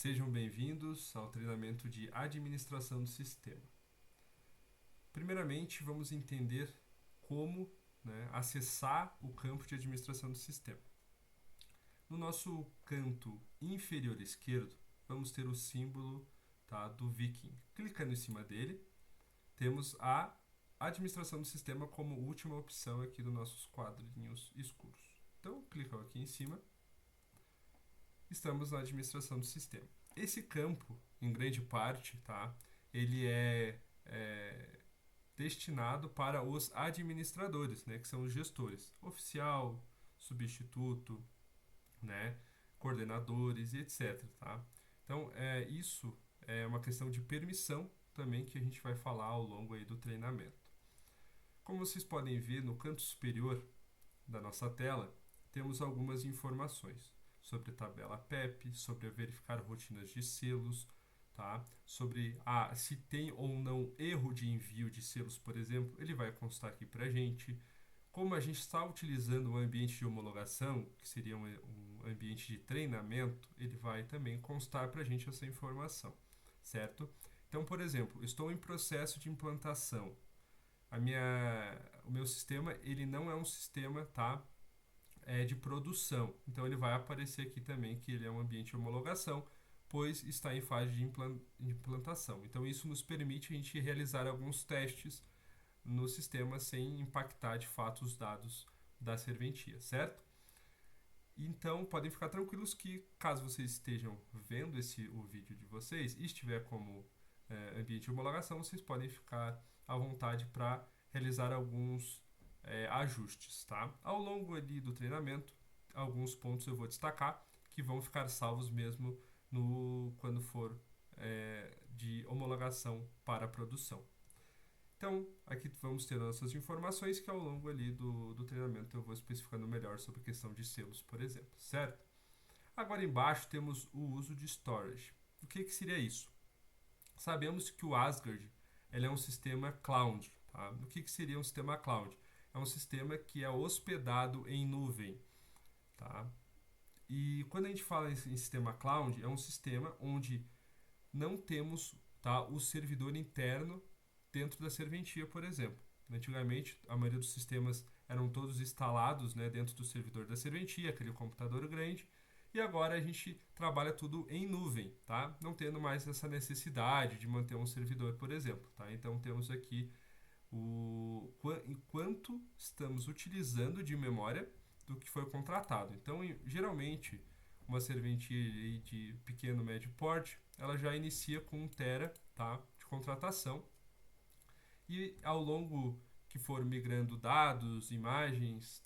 Sejam bem-vindos ao treinamento de administração do sistema. Primeiramente, vamos entender como acessar o campo de administração do sistema. No nosso canto inferior esquerdo, vamos ter o símbolo do Viking. Clicando em cima dele, temos a administração do sistema como última opção aqui dos nossos quadrinhos escuros. Então, clica aqui em cima. Estamos na administração do sistema. Esse campo, em grande parte, ele é destinado para os administradores, que são os gestores, oficial, substituto, coordenadores e etc. Então, isso é uma questão de permissão também que a gente vai falar ao longo aí do treinamento. Como vocês podem ver, no canto superior da nossa tela, temos algumas informações sobre a tabela PEP, sobre verificar rotinas de selos, sobre se tem ou não erro de envio de selos, por exemplo, ele vai constar aqui para a gente. Como a gente está utilizando um ambiente de homologação, que seria um ambiente de treinamento, ele vai também constar para a gente essa informação, certo? Então, por exemplo, estou em processo de implantação. O meu sistema ele não é um sistema de produção. Então ele vai aparecer aqui também que ele é um ambiente de homologação, pois está em fase de implantação. Então isso nos permite a gente realizar alguns testes no sistema sem impactar de fato os dados da serventia, certo? Então podem ficar tranquilos que caso vocês estejam vendo o vídeo de vocês e estiver como ambiente de homologação, vocês podem ficar à vontade para realizar alguns ajustes, Ao longo ali do treinamento, alguns pontos eu vou destacar que vão ficar salvos mesmo quando for de homologação para a produção. Então, aqui vamos ter nossas informações que ao longo ali do treinamento eu vou especificando melhor sobre a questão de selos, por exemplo, certo? Agora embaixo temos o uso de storage. O que seria isso? Sabemos que o Asgard ele é um sistema cloud. O que seria um sistema cloud? É um sistema que é hospedado em nuvem. E quando a gente fala em sistema cloud, é um sistema onde não temos o servidor interno dentro da serventia, por exemplo. Antigamente, a maioria dos sistemas eram todos instalados dentro do servidor da serventia, aquele computador grande, e agora a gente trabalha tudo em nuvem, não tendo mais essa necessidade de manter um servidor, por exemplo. Então, temos aqui quanto estamos utilizando de memória do que foi contratado. Então, geralmente, uma serventia de pequeno, médio porte, ela já inicia com 1 tera de contratação. E ao longo que for migrando dados, imagens,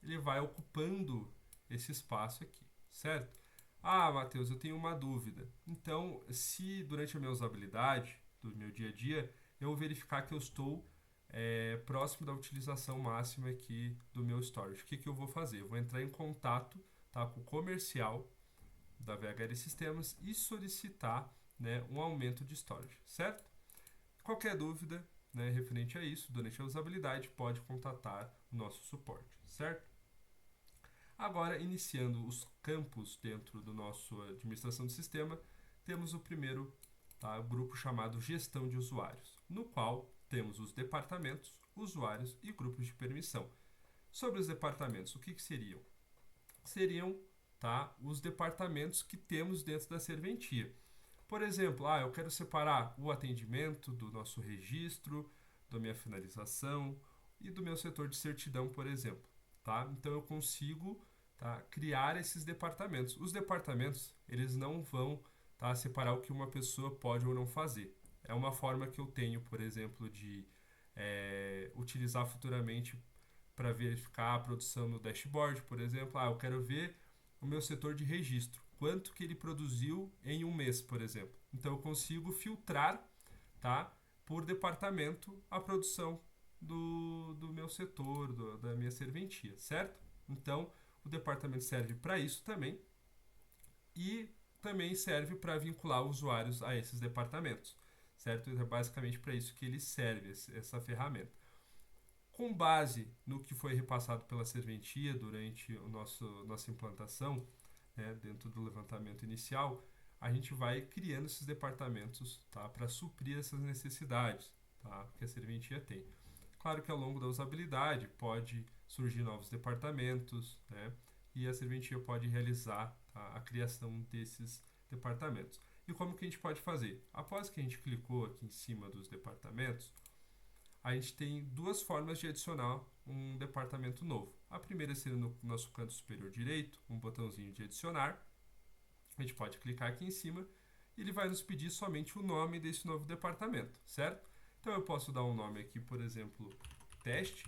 ele vai ocupando esse espaço aqui, certo? Matheus, eu tenho uma dúvida. Então, se durante a minha usabilidade do meu dia a dia, eu verificar que eu estou próximo da utilização máxima aqui do meu storage, o que eu vou fazer? Eu vou entrar em contato com o comercial da VHL Sistemas e solicitar um aumento de storage, certo? Qualquer dúvida referente a isso, durante a usabilidade, pode contatar o nosso suporte, certo? Agora, iniciando os campos dentro do nosso administração do sistema, temos o primeiro grupo chamado gestão de usuários, no qual temos os departamentos, usuários e grupos de permissão. Sobre os departamentos, o que seriam? Seriam os departamentos que temos dentro da serventia. Por exemplo, eu quero separar o atendimento do nosso registro, da minha finalização e do meu setor de certidão, por exemplo. Então eu consigo criar esses departamentos. Os departamentos eles não vão separar o que uma pessoa pode ou não fazer. É uma forma que eu tenho, por exemplo, de utilizar futuramente para verificar a produção no dashboard, por exemplo. Eu quero ver o meu setor de registro, quanto que ele produziu em um mês, por exemplo. Então eu consigo filtrar por departamento a produção do meu setor, da minha serventia, certo? Então o departamento serve para isso também e também serve para vincular usuários a esses departamentos, certo? É basicamente para isso que ele serve, essa ferramenta. Com base no que foi repassado pela serventia durante nossa implantação, dentro do levantamento inicial, a gente vai criando esses departamentos, tá? Para suprir essas necessidades, tá? Que a serventia tem. Claro que ao longo da usabilidade pode surgir novos departamentos, né? E a serventia pode realizar, tá, a criação desses departamentos. E como que a gente pode fazer? Após que a gente clicou aqui em cima dos departamentos, a gente tem duas formas de adicionar um departamento novo. A primeira seria no nosso canto superior direito, um botãozinho de adicionar. A gente pode clicar aqui em cima e ele vai nos pedir somente o nome desse novo departamento, certo? Então eu posso dar um nome aqui, por exemplo, teste,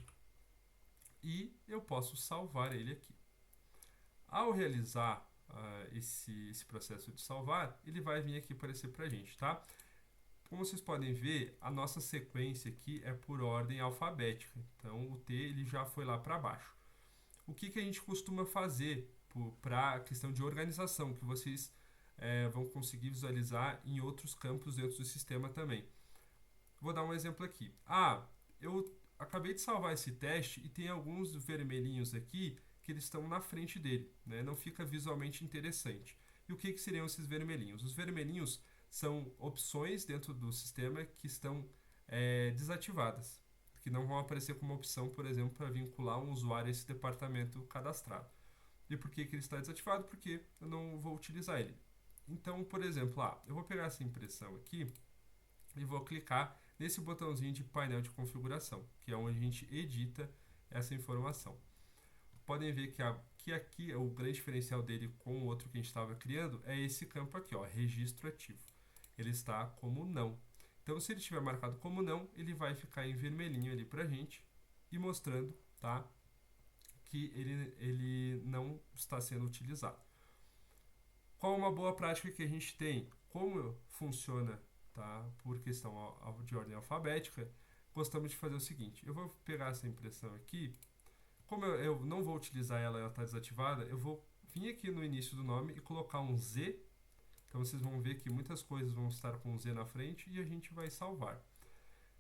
e eu posso salvar ele aqui. Ao realizar esse processo de salvar, ele vai vir aqui aparecer para a gente, tá? Como vocês podem ver, a nossa sequência aqui é por ordem alfabética. Então o T ele já foi lá para baixo. O que a gente costuma fazer para a questão de organização, que vocês vão conseguir visualizar em outros campos dentro do sistema também. Vou dar um exemplo aqui. Eu acabei de salvar esse teste e tem alguns vermelhinhos aqui que eles estão na frente dele, né? Não fica visualmente interessante. E o que seriam esses vermelhinhos? Os vermelhinhos são opções dentro do sistema que estão desativadas, que não vão aparecer como opção, por exemplo, para vincular um usuário a esse departamento cadastrado. E por que ele está desativado? Porque eu não vou utilizar ele. Então, por exemplo, eu vou pegar essa impressão aqui e vou clicar nesse botãozinho de painel de configuração, que é onde a gente edita essa informação. Podem ver que aqui o grande diferencial dele com o outro que a gente estava criando é esse campo aqui, ó, registro ativo. Ele está como não. Então, se ele estiver marcado como não, ele vai ficar em vermelhinho ali pra gente e mostrando, tá, que ele não está sendo utilizado. Qual uma boa prática que a gente tem? Como funciona, tá, por questão de ordem alfabética, gostamos de fazer o seguinte. Eu vou pegar essa impressão aqui. Como eu não vou utilizar ela está desativada, eu vou vir aqui no início do nome e colocar um Z. Então vocês vão ver que muitas coisas vão estar com um Z na frente e a gente vai salvar.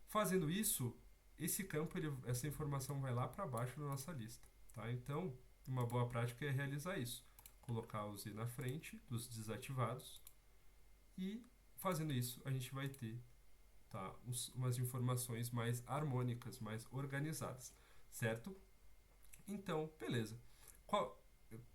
Fazendo isso, esse campo, essa informação vai lá para baixo da nossa lista. Tá? Então, uma boa prática é realizar isso. Colocar o Z na frente dos desativados e fazendo isso a gente vai ter, tá, umas informações mais harmônicas, mais organizadas, certo? Então, beleza.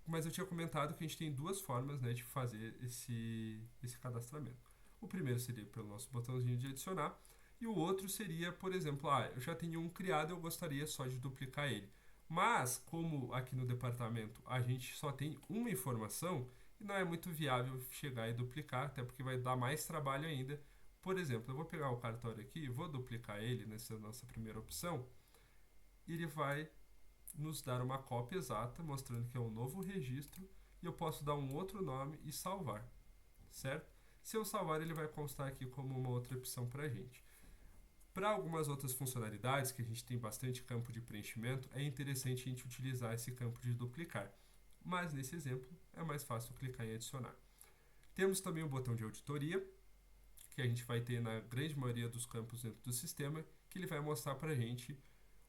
Mas eu tinha comentado que a gente tem duas formas, né, de fazer esse cadastramento. O primeiro seria pelo nosso botãozinho de adicionar, e o outro seria, por exemplo, eu já tenho um criado, eu gostaria só de duplicar ele. Mas, como aqui no departamento a gente só tem uma informação, não é muito viável chegar e duplicar, até porque vai dar mais trabalho ainda. Por exemplo, eu vou pegar o cartório aqui, vou duplicar ele nessa nossa primeira opção, e ele vai nos dar uma cópia exata, mostrando que é um novo registro, e eu posso dar um outro nome e salvar, certo? Se eu salvar, ele vai constar aqui como uma outra opção para a gente. Para algumas outras funcionalidades, que a gente tem bastante campo de preenchimento, é interessante a gente utilizar esse campo de duplicar. Mas nesse exemplo, é mais fácil clicar em adicionar. Temos também o botão de auditoria, que a gente vai ter na grande maioria dos campos dentro do sistema, que ele vai mostrar para a gente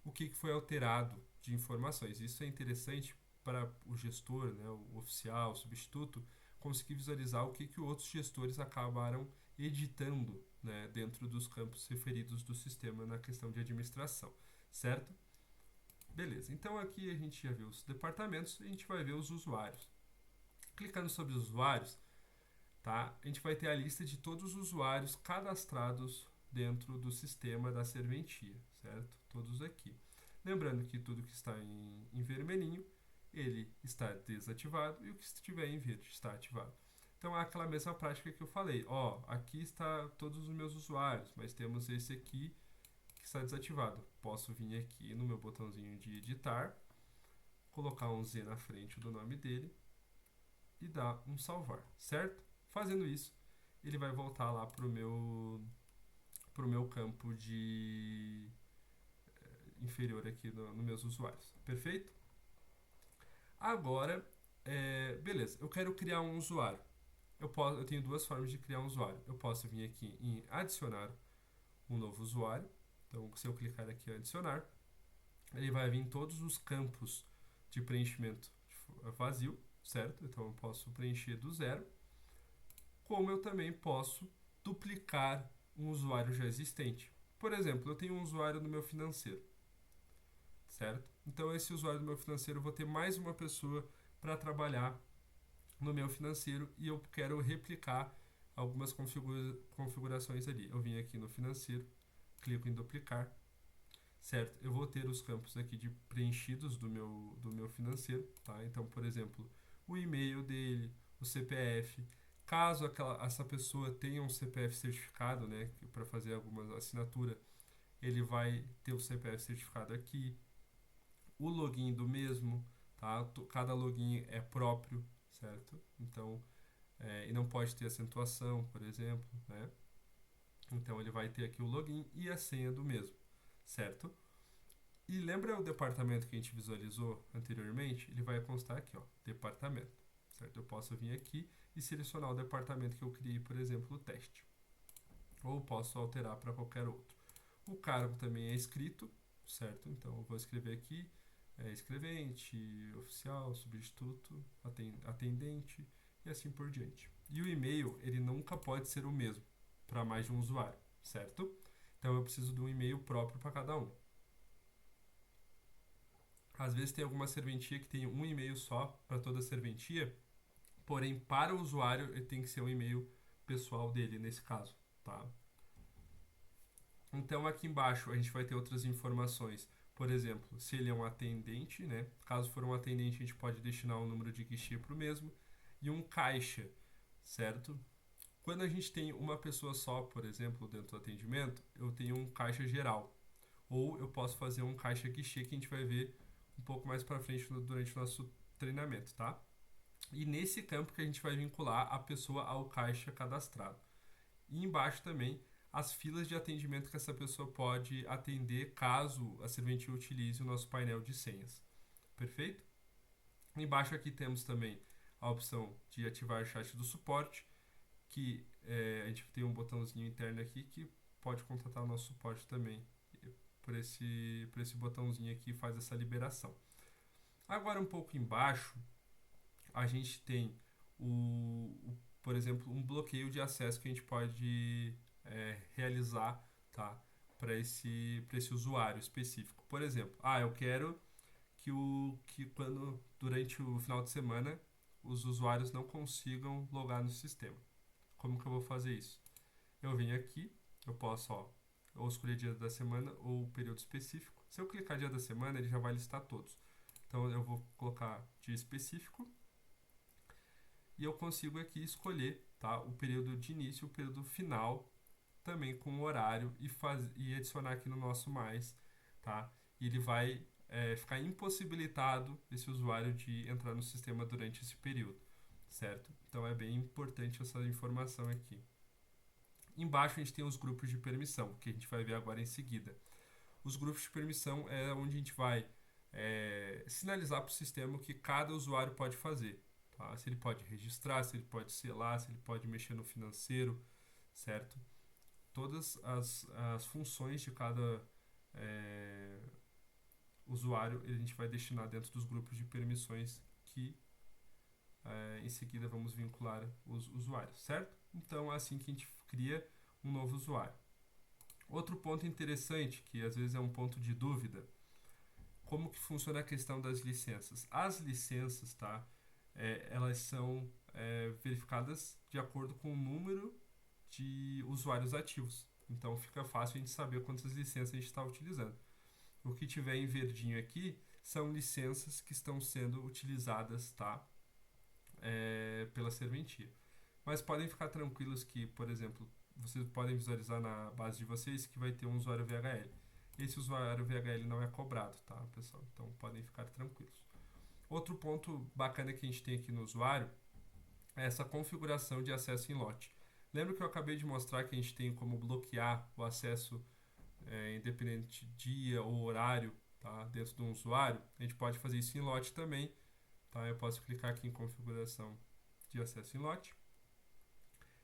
o que foi alterado de informações. Isso é interessante para o gestor, né, o oficial, o substituto, conseguir visualizar o que outros gestores acabaram editando, né, dentro dos campos referidos do sistema na questão de administração, certo? Beleza, então aqui a gente já viu os departamentos, a gente vai ver os usuários. Clicando sobre os usuários, tá, a gente vai ter a lista de todos os usuários cadastrados dentro do sistema da serventia, certo? Todos aqui. Lembrando que tudo que está em vermelhinho, ele está desativado, e o que estiver em verde está ativado. Então é aquela mesma prática que eu falei. Aqui está todos os meus usuários, mas temos esse aqui que está desativado. Posso vir aqui no meu botãozinho de editar, colocar um Z na frente do nome dele e dar um salvar, certo? Fazendo isso, ele vai voltar lá para o meu campo de inferior aqui nos meus usuários. Perfeito? Agora, beleza, eu quero criar um usuário. Eu tenho duas formas de criar um usuário. Eu posso vir aqui em adicionar um novo usuário. Então, se eu clicar aqui em adicionar, ele vai vir todos os campos de preenchimento vazio, certo? Então, eu posso preencher do zero. como eu também posso duplicar um usuário já existente. Por exemplo, eu tenho um usuário no meu financeiro, certo? Então, esse usuário do meu financeiro, eu vou ter mais uma pessoa para trabalhar no meu financeiro e eu quero replicar algumas configurações ali. Eu vim aqui no financeiro, clico em duplicar, certo? Eu vou ter os campos aqui de preenchidos do meu financeiro, tá? Então, por exemplo, o e-mail dele, o CPF, caso essa pessoa tenha um CPF certificado, né, para fazer alguma assinatura, ele vai ter o CPF certificado aqui, o login do mesmo, tá? Cada login é próprio, certo? Então, e não pode ter acentuação, por exemplo, né? Então ele vai ter aqui o login e a senha do mesmo, certo? E lembra o departamento que a gente visualizou anteriormente? Ele vai constar aqui, ó, departamento, certo? Eu posso vir aqui e selecionar o departamento que eu criei, por exemplo, o teste. Ou posso alterar para qualquer outro. O cargo também é escrito, certo? Então eu vou escrever aqui escrevente, oficial, substituto, atendente e assim por diante. E o e-mail, ele nunca pode ser o mesmo para mais de um usuário, certo? Então eu preciso de um e-mail próprio para cada um. Às vezes tem alguma serventia que tem um e-mail só para toda a serventia, porém para o usuário ele tem que ser um e-mail pessoal dele nesse caso, tá? Então aqui embaixo a gente vai ter outras informações. Por exemplo, se ele é um atendente, né? Caso for um atendente, a gente pode destinar um número de guichê para o mesmo. E um caixa, certo? Quando a gente tem uma pessoa só, por exemplo, dentro do atendimento, eu tenho um caixa geral. Ou eu posso fazer um caixa guichê que a gente vai ver um pouco mais para frente durante o nosso treinamento, tá? E nesse campo que a gente vai vincular a pessoa ao caixa cadastrado. E embaixo também as filas de atendimento que essa pessoa pode atender caso a serventia utilize o nosso painel de senhas. Perfeito? Embaixo aqui temos também a opção de ativar o chat do suporte, que a gente tem um botãozinho interno aqui que pode contatar o nosso suporte também. Por esse botãozinho aqui faz essa liberação. Agora um pouco embaixo, a gente tem por exemplo, um bloqueio de acesso que a gente pode realizar, tá, para esse usuário específico. Por exemplo, eu quero que quando durante o final de semana os usuários não consigam logar no sistema. Como que eu vou fazer isso? Eu venho aqui, eu posso ou escolher dia da semana ou período específico. Se eu clicar dia da semana, ele já vai listar todos. Então eu vou colocar dia específico e eu consigo aqui escolher, tá, o período de início e o período final, também com o horário e adicionar aqui no nosso mais, tá? E ele vai ficar impossibilitado esse usuário de entrar no sistema durante esse período, certo? Então é bem importante essa informação aqui. Embaixo a gente tem os grupos de permissão, que a gente vai ver agora em seguida. Os grupos de permissão é onde a gente vai sinalizar para o sistema o que cada usuário pode fazer. Tá? Se ele pode registrar, se ele pode selar, se ele pode mexer no financeiro, certo? Todas as funções de cada usuário a gente vai destinar dentro dos grupos de permissões que em seguida vamos vincular os usuários, certo? Então é assim que a gente cria um novo usuário. Outro ponto interessante, que às vezes é um ponto de dúvida, como que funciona a questão das licenças? As licenças, tá? Elas são verificadas de acordo com o número de usuários ativos. Então fica fácil a gente saber quantas licenças a gente está utilizando. O que tiver em verdinho aqui são licenças que estão sendo utilizadas, tá? Pela serventia. Mas podem ficar tranquilos que, por exemplo, vocês podem visualizar na base de vocês que vai ter um usuário VHL. Esse usuário VHL não é cobrado, tá, pessoal? Então podem ficar tranquilos. Outro ponto bacana que a gente tem aqui no usuário é essa configuração de acesso em lote. Lembra que eu acabei de mostrar que a gente tem como bloquear o acesso independente de dia ou horário, tá, dentro de um usuário? A gente pode fazer isso em lote também. Tá? Eu posso clicar aqui em configuração de acesso em lote.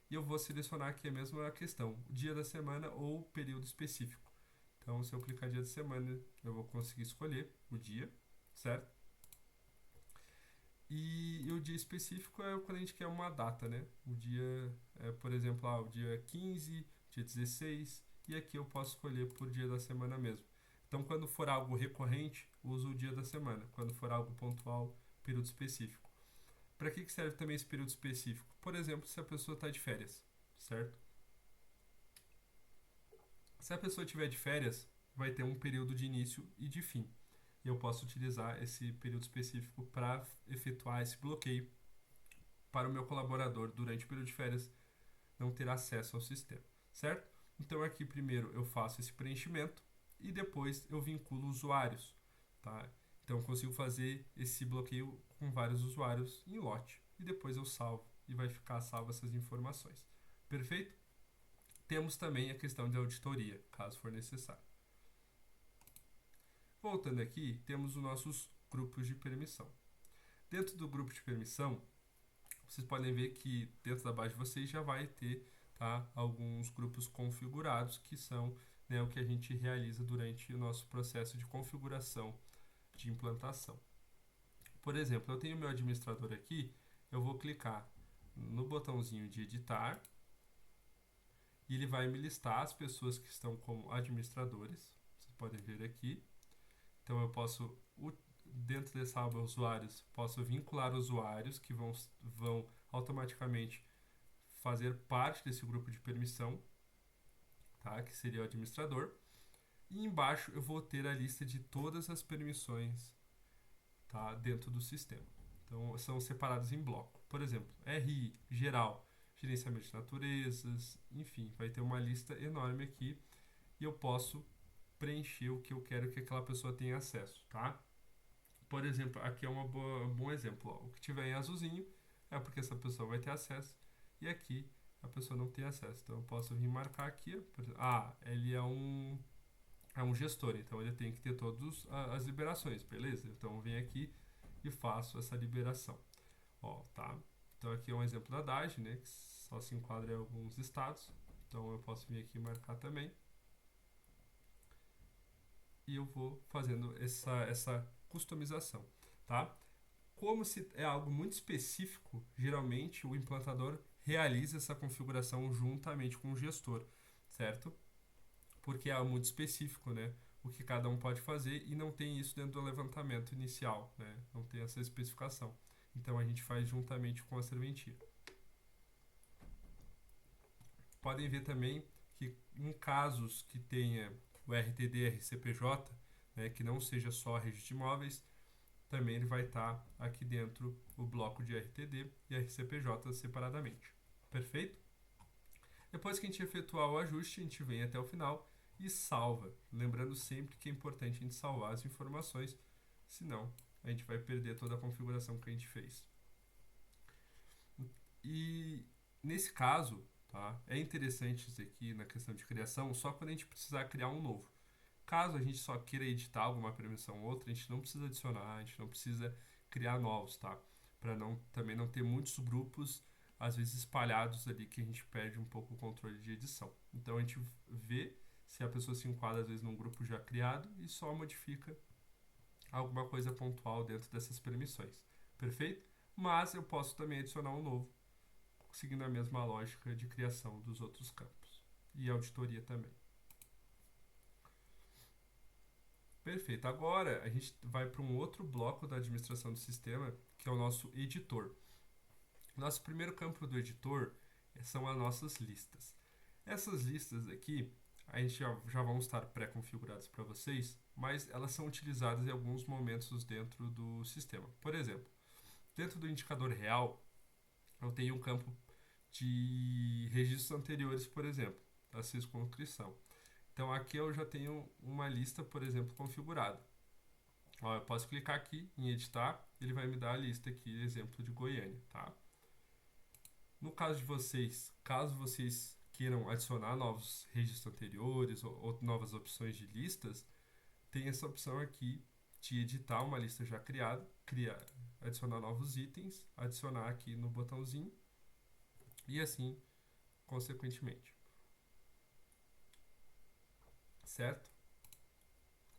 E eu vou selecionar aqui a mesma questão, o dia da semana ou período específico. Então, se eu clicar dia da semana, eu vou conseguir escolher o dia, certo? E o dia específico é quando a gente quer uma data, né? O dia é, por exemplo, o dia 15, dia 16, e aqui eu posso escolher por dia da semana mesmo. Então, quando for algo recorrente, uso o dia da semana. Quando for algo pontual, período específico. Para que serve também esse período específico? Por exemplo, se a pessoa está de férias, certo? Se a pessoa estiver de férias, vai ter um período de início e de fim. E eu posso utilizar esse período específico para efetuar esse bloqueio para o meu colaborador durante o período de férias não ter acesso ao sistema, certo? Então aqui primeiro eu faço esse preenchimento e depois eu vinculo usuários, tá? Então eu consigo fazer esse bloqueio com vários usuários em lote e depois eu salvo e vai ficar salvo essas informações. Perfeito? Temos também a questão de auditoria, caso for necessário. Voltando aqui, temos os nossos grupos de permissão. Dentro do grupo de permissão, vocês podem ver que dentro da base de vocês já vai ter, tá, alguns grupos configurados que são, né, o que a gente realiza durante o nosso processo de configuração de implantação. Por exemplo, eu tenho meu administrador aqui, eu vou clicar no botãozinho de editar e ele vai me listar as pessoas que estão como administradores. Vocês podem ver aqui. Então eu posso, dentro dessa aba usuários, posso vincular usuários que vão automaticamente fazer parte desse grupo de permissão, tá? Que seria o administrador. E embaixo eu vou ter a lista de todas as permissões, tá? Dentro do sistema. Então são separados em bloco. Por exemplo, RI, geral, gerenciamento de naturezas, enfim, vai ter uma lista enorme aqui e eu posso preencher o que eu quero que aquela pessoa tenha acesso, tá? Por exemplo, aqui é um bom exemplo. Ó. O que tiver em azulzinho é porque essa pessoa vai ter acesso e aqui a pessoa não tem acesso. Então eu posso vir marcar aqui, por exemplo, ele é um gestor, então ele tem que ter todas as liberações, beleza? Então eu venho aqui e faço essa liberação. Ó, tá? Então aqui é um exemplo da DAGE, né, que só se enquadra em alguns estados. Então eu posso vir aqui e marcar também. E eu vou fazendo essa customização, tá? Como se é algo muito específico, geralmente o implantador realiza essa configuração juntamente com o gestor, certo? Porque é algo muito específico, né? O que cada um pode fazer e não tem isso dentro do levantamento inicial, né? Não tem essa especificação. Então a gente faz juntamente com a serventia. Podem ver também que em casos que tenha o RTD, RCPJ, né, que não seja só registro de imóveis, também ele vai estar aqui dentro o bloco de RTD e RCPJ separadamente. Perfeito? Depois que a gente efetuar o ajuste, a gente vem até o final e salva. Lembrando sempre que é importante a gente salvar as informações, senão a gente vai perder toda a configuração que a gente fez. E nesse caso, tá, é interessante isso aqui na questão de criação, só quando a gente precisar criar um novo. Caso a gente só queira editar alguma permissão ou outra, a gente não precisa adicionar, a gente não precisa criar novos, tá? Para também não ter muitos grupos, às vezes espalhados ali, que a gente perde um pouco o controle de edição. Então a gente vê se a pessoa se enquadra às vezes num grupo já criado e só modifica alguma coisa pontual dentro dessas permissões. Perfeito? Mas eu posso também adicionar um novo, seguindo a mesma lógica de criação dos outros campos. E auditoria também. Perfeito. Agora a gente vai para um outro bloco da administração do sistema, que é o nosso editor. Nosso primeiro campo do editor são as nossas listas. Essas listas aqui, a gente já vão estar pré-configuradas para vocês, mas elas são utilizadas em alguns momentos dentro do sistema. Por exemplo, dentro do indicador real, eu tenho um campo de registros anteriores, por exemplo, da circunscrição. Então aqui eu já tenho uma lista, por exemplo, configurada. Ó, eu posso clicar aqui em editar, ele vai me dar a lista aqui, exemplo de Goiânia, tá? No caso de vocês, caso vocês queiram adicionar novos registros anteriores ou novas opções de listas, tem essa opção aqui de editar uma lista já criada, adicionar novos itens, adicionar aqui no botãozinho e assim consequentemente. Certo?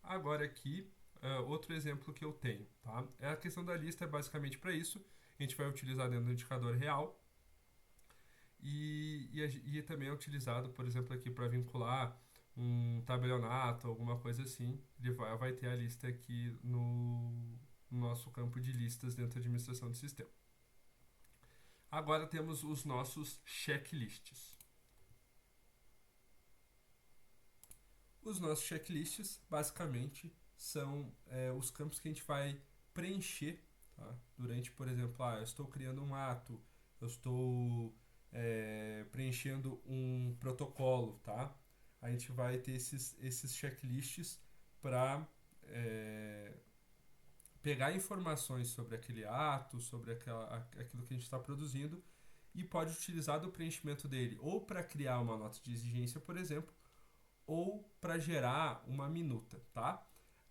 Agora aqui outro exemplo que eu tenho, tá? A questão da lista é basicamente para isso. A gente vai utilizar dentro do indicador real e também é utilizado, por exemplo, aqui para vincular um tabelionato, alguma coisa assim. Ele vai ter a lista aqui no nosso campo de listas dentro da administração do sistema. Agora temos os nossos checklists. Os nossos checklists, basicamente, são os campos que a gente vai preencher, tá? Durante, por exemplo, eu estou criando um ato, eu estou preenchendo um protocolo, tá? A gente vai ter esses checklists para pegar informações sobre aquele ato, sobre aquilo que a gente está produzindo e pode utilizar do preenchimento dele ou para criar uma nota de exigência, por exemplo, ou para gerar uma minuta, tá?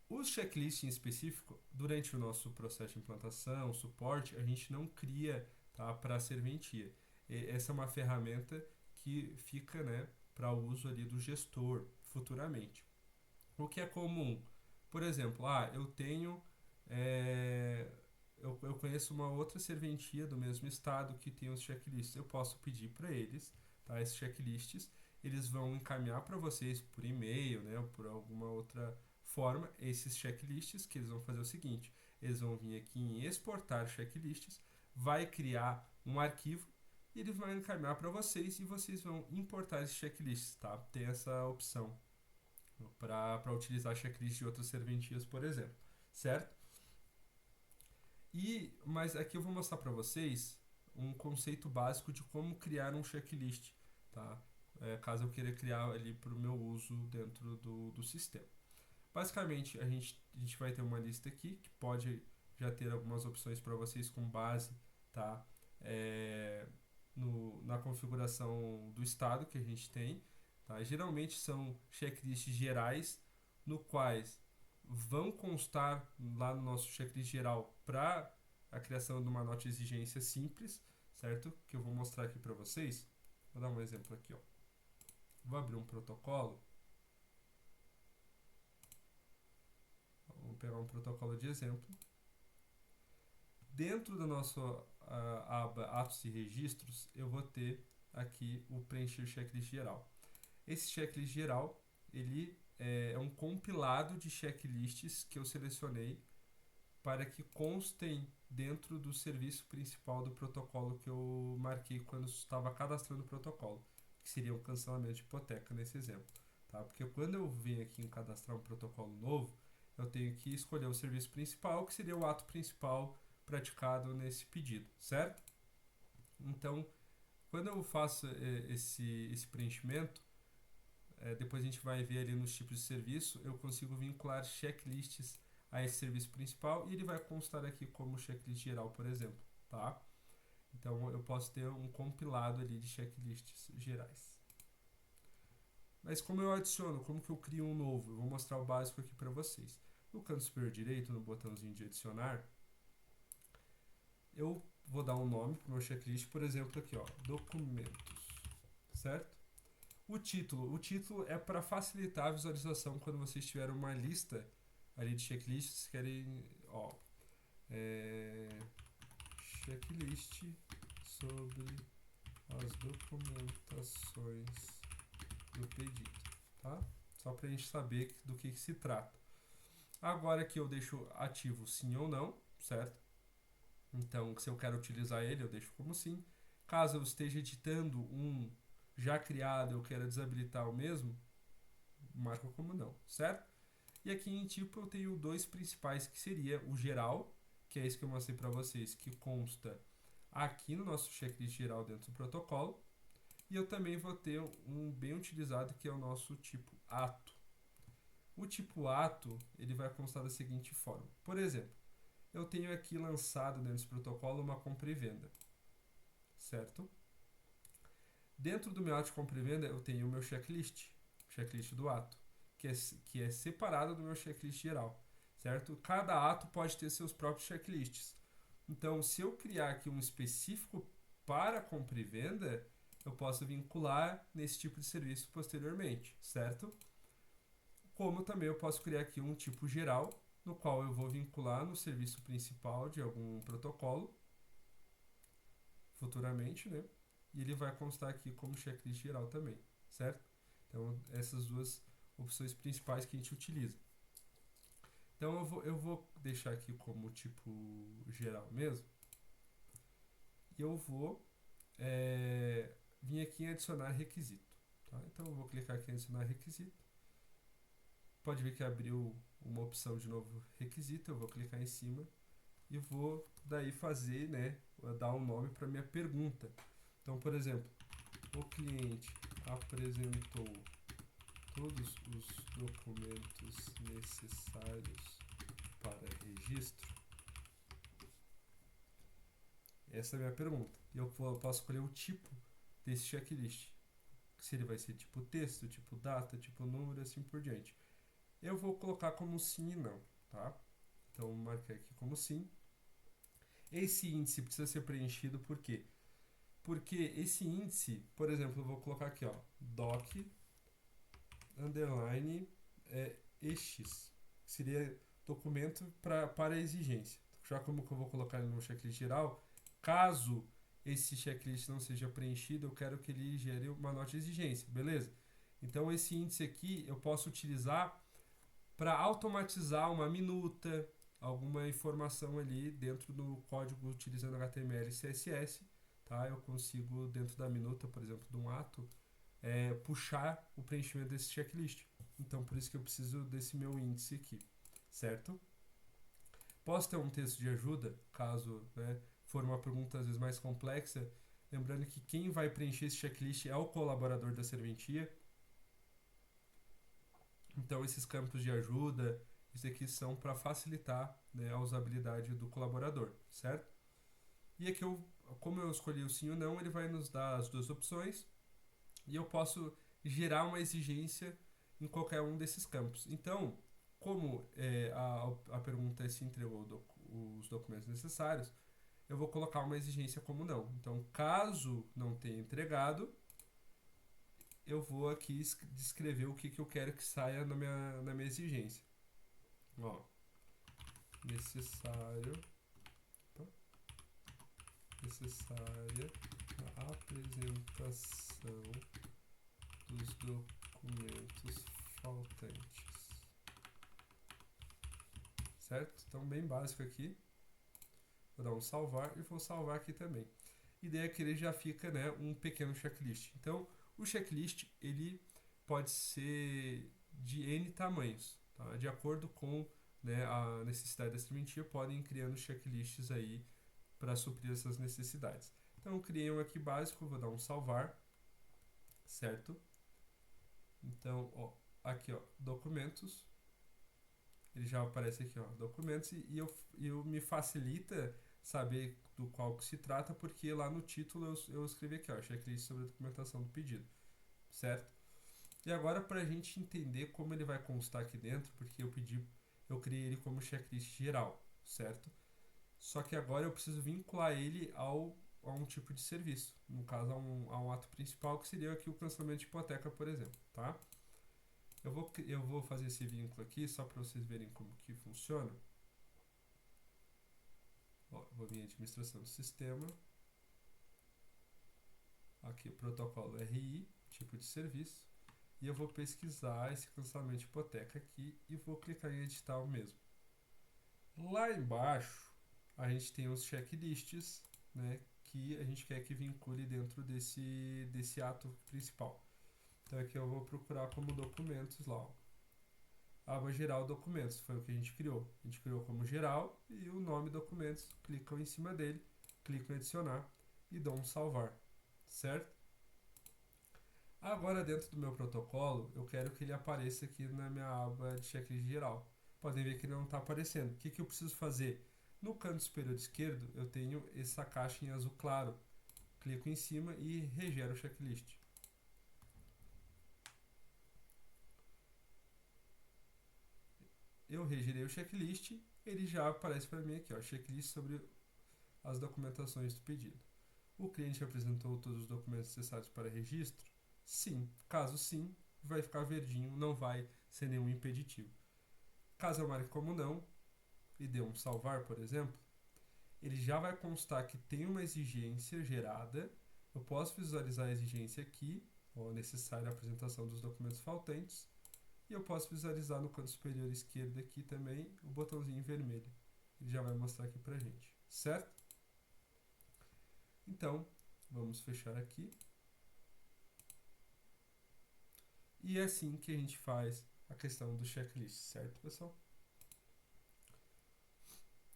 Os checklists em específico, durante o nosso processo de implantação, suporte, a gente não cria, tá, para a serventia. Essa é uma ferramenta que fica, né, para uso ali do gestor futuramente. O que é comum? Por exemplo, eu tenho eu conheço uma outra serventia do mesmo estado que tem os checklists. Eu posso pedir para eles, tá, esses checklists, eles vão encaminhar para vocês por e-mail, né, ou por alguma outra forma, esses checklists, que eles vão fazer o seguinte: eles vão vir aqui em exportar checklists, vai criar um arquivo e eles vão encaminhar para vocês e vocês vão importar esses checklists, tá? Tem essa opção para utilizar checklists de outras serventias, por exemplo, certo? Mas aqui eu vou mostrar para vocês um conceito básico de como criar um checklist, tá? Caso eu queira criar ali para o meu uso dentro do sistema. Basicamente, a gente vai ter uma lista aqui que pode já ter algumas opções para vocês com base, tá? Na configuração do estado que a gente tem, tá? Geralmente são checklists gerais, no quais vão constar lá no nosso checklist geral para a criação de uma nota de exigência simples, certo? Que eu vou mostrar aqui para vocês. Vou dar um exemplo aqui, ó. Vou abrir um protocolo. Vou pegar um protocolo de exemplo. Dentro da nossa aba Atos e Registros, eu vou ter aqui o preencher checklist geral. Esse checklist geral, ele é um compilado de checklists que eu selecionei para que constem dentro do serviço principal do protocolo que eu marquei quando estava cadastrando o protocolo, que seria o cancelamento de hipoteca nesse exemplo, tá? Porque quando eu venho aqui em cadastrar um protocolo novo, eu tenho que escolher o serviço principal, que seria o ato principal praticado nesse pedido, certo? Então, quando eu faço esse preenchimento, depois a gente vai ver ali nos tipos de serviço, eu consigo vincular checklists a esse serviço principal e ele vai constar aqui como checklist geral, por exemplo, tá? Então eu posso ter um compilado ali de checklists gerais. Mas como eu adiciono, como que eu crio um novo? Eu vou mostrar o básico aqui para vocês. No canto superior direito, no botãozinho de adicionar, eu vou dar um nome para o meu checklist, por exemplo aqui, ó, documentos, certo? O título é para facilitar a visualização quando vocês tiverem uma lista ali de checklists, querem, ó, checklist sobre as documentações do pedido, tá? Só para a gente saber do que se trata. Agora aqui eu deixo ativo sim ou não, certo? Então, se eu quero utilizar ele, eu deixo como sim. Caso eu esteja editando um já criado, eu quero desabilitar o mesmo, marco como não, certo? E aqui em tipo eu tenho dois principais, que seria o geral, que é esse que eu mostrei para vocês, que consta aqui no nosso checklist geral dentro do protocolo. E eu também vou ter um bem utilizado, que é o nosso tipo ato. O tipo ato, ele vai constar da seguinte forma. Por exemplo, eu tenho aqui lançado dentro desse protocolo uma compra e venda, certo? Dentro do meu ato de compra e venda, eu tenho o meu checklist do ato, que é separado do meu checklist geral, certo? Cada ato pode ter seus próprios checklists. Então, se eu criar aqui um específico para compra e venda, eu posso vincular nesse tipo de serviço posteriormente, certo? Como também eu posso criar aqui um tipo geral, no qual eu vou vincular no serviço principal de algum protocolo, futuramente, né? E ele vai constar aqui como checklist geral também, certo? Então, essas duas opções principais que a gente utiliza. Então, eu vou deixar aqui como tipo geral mesmo. E eu vou vir aqui em adicionar requisito. Tá? Então, eu vou clicar aqui em adicionar requisito. Pode ver que abriu uma opção de novo requisito. Eu vou clicar em cima e vou daí fazer, né, dar um nome para minha pergunta. Então, por exemplo, o cliente apresentou todos os documentos necessários para registro. Essa é a minha pergunta. E eu posso escolher o tipo desse checklist. Se ele vai ser tipo texto, tipo data, tipo número, assim por diante. Eu vou colocar como sim e não, tá? Então, marquei aqui como sim. Esse índice precisa ser preenchido por quê? Porque esse índice, por exemplo, eu vou colocar aqui, ó, doc underline EX, que seria documento para exigência. Já como que eu vou colocar ele no checklist geral, caso esse checklist não seja preenchido, eu quero que ele gere uma nota de exigência, beleza? Então esse índice aqui eu posso utilizar para automatizar uma minuta, alguma informação ali dentro do código utilizando HTML e CSS, tá? Eu consigo dentro da minuta, por exemplo, de um ato, puxar o preenchimento desse checklist. Então, por isso que eu preciso desse meu índice aqui, certo? Posso ter um texto de ajuda, caso, né, for uma pergunta às vezes mais complexa, lembrando que quem vai preencher esse checklist é o colaborador da serventia. Então, esses campos de ajuda, isso aqui são para facilitar, né, a usabilidade do colaborador, certo? E aqui, como eu escolhi o sim ou não, ele vai nos dar as duas opções e eu posso gerar uma exigência em qualquer um desses campos. Então, como a pergunta é se entregou os documentos necessários, eu vou colocar uma exigência como não. Então, caso não tenha entregado, eu vou aqui descrever o que eu quero que saia na minha exigência. Ó, necessária a apresentação dos documentos faltantes. Certo? Então, bem básico aqui. Vou dar um salvar e vou salvar aqui também. E daí aqui ele já fica, né, um pequeno checklist. Então, o checklist ele pode ser de N tamanhos, tá? De acordo com, né, a necessidade da serventia, podem ir criando checklists aí para suprir essas necessidades. Então, eu criei um aqui básico, vou dar um salvar, certo? Então, ó, aqui, ó, documentos, ele já aparece aqui, ó, documentos, e eu me facilita saber do qual que se trata, porque lá no título eu escrevi aqui, ó, checklist sobre a documentação do pedido, certo? E agora, para a gente entender como ele vai constar aqui dentro, porque eu criei ele como checklist geral, certo? Só que agora eu preciso vincular ele a um tipo de serviço, no caso a um ato principal, que seria aqui o cancelamento de hipoteca, por exemplo, tá? Eu vou fazer esse vínculo aqui só para vocês verem como que funciona. Ó, vou vir em administração do sistema. Aqui, protocolo RI, tipo de serviço. E eu vou pesquisar esse cancelamento de hipoteca aqui e vou clicar em editar o mesmo. Lá embaixo, a gente tem os checklists, né, que a gente quer que vincule dentro desse ato principal. Então aqui eu vou procurar como documentos lá. Ó. Aba geral documentos, foi o que a gente criou. A gente criou como geral e o nome documentos, clicam em cima dele, clico em adicionar e dou um salvar, certo? Agora dentro do meu protocolo, eu quero que ele apareça aqui na minha aba de checklist geral. Podem ver que ele não está aparecendo. O que eu preciso fazer? No canto superior esquerdo, eu tenho essa caixa em azul claro. Clico em cima e regero o checklist. Eu regerei o checklist, ele já aparece para mim aqui, ó, checklist sobre as documentações do pedido. O cliente apresentou todos os documentos necessários para registro? Sim. Caso sim, vai ficar verdinho, não vai ser nenhum impeditivo. Caso eu marque como não, e der um salvar, por exemplo, ele já vai constar que tem uma exigência gerada. Eu posso visualizar a exigência aqui, ó, necessária a apresentação dos documentos faltantes, e eu posso visualizar no canto superior esquerdo aqui também o botãozinho vermelho. Ele já vai mostrar aqui pra gente, certo? Então, vamos fechar aqui. E é assim que a gente faz a questão do checklist, certo, pessoal?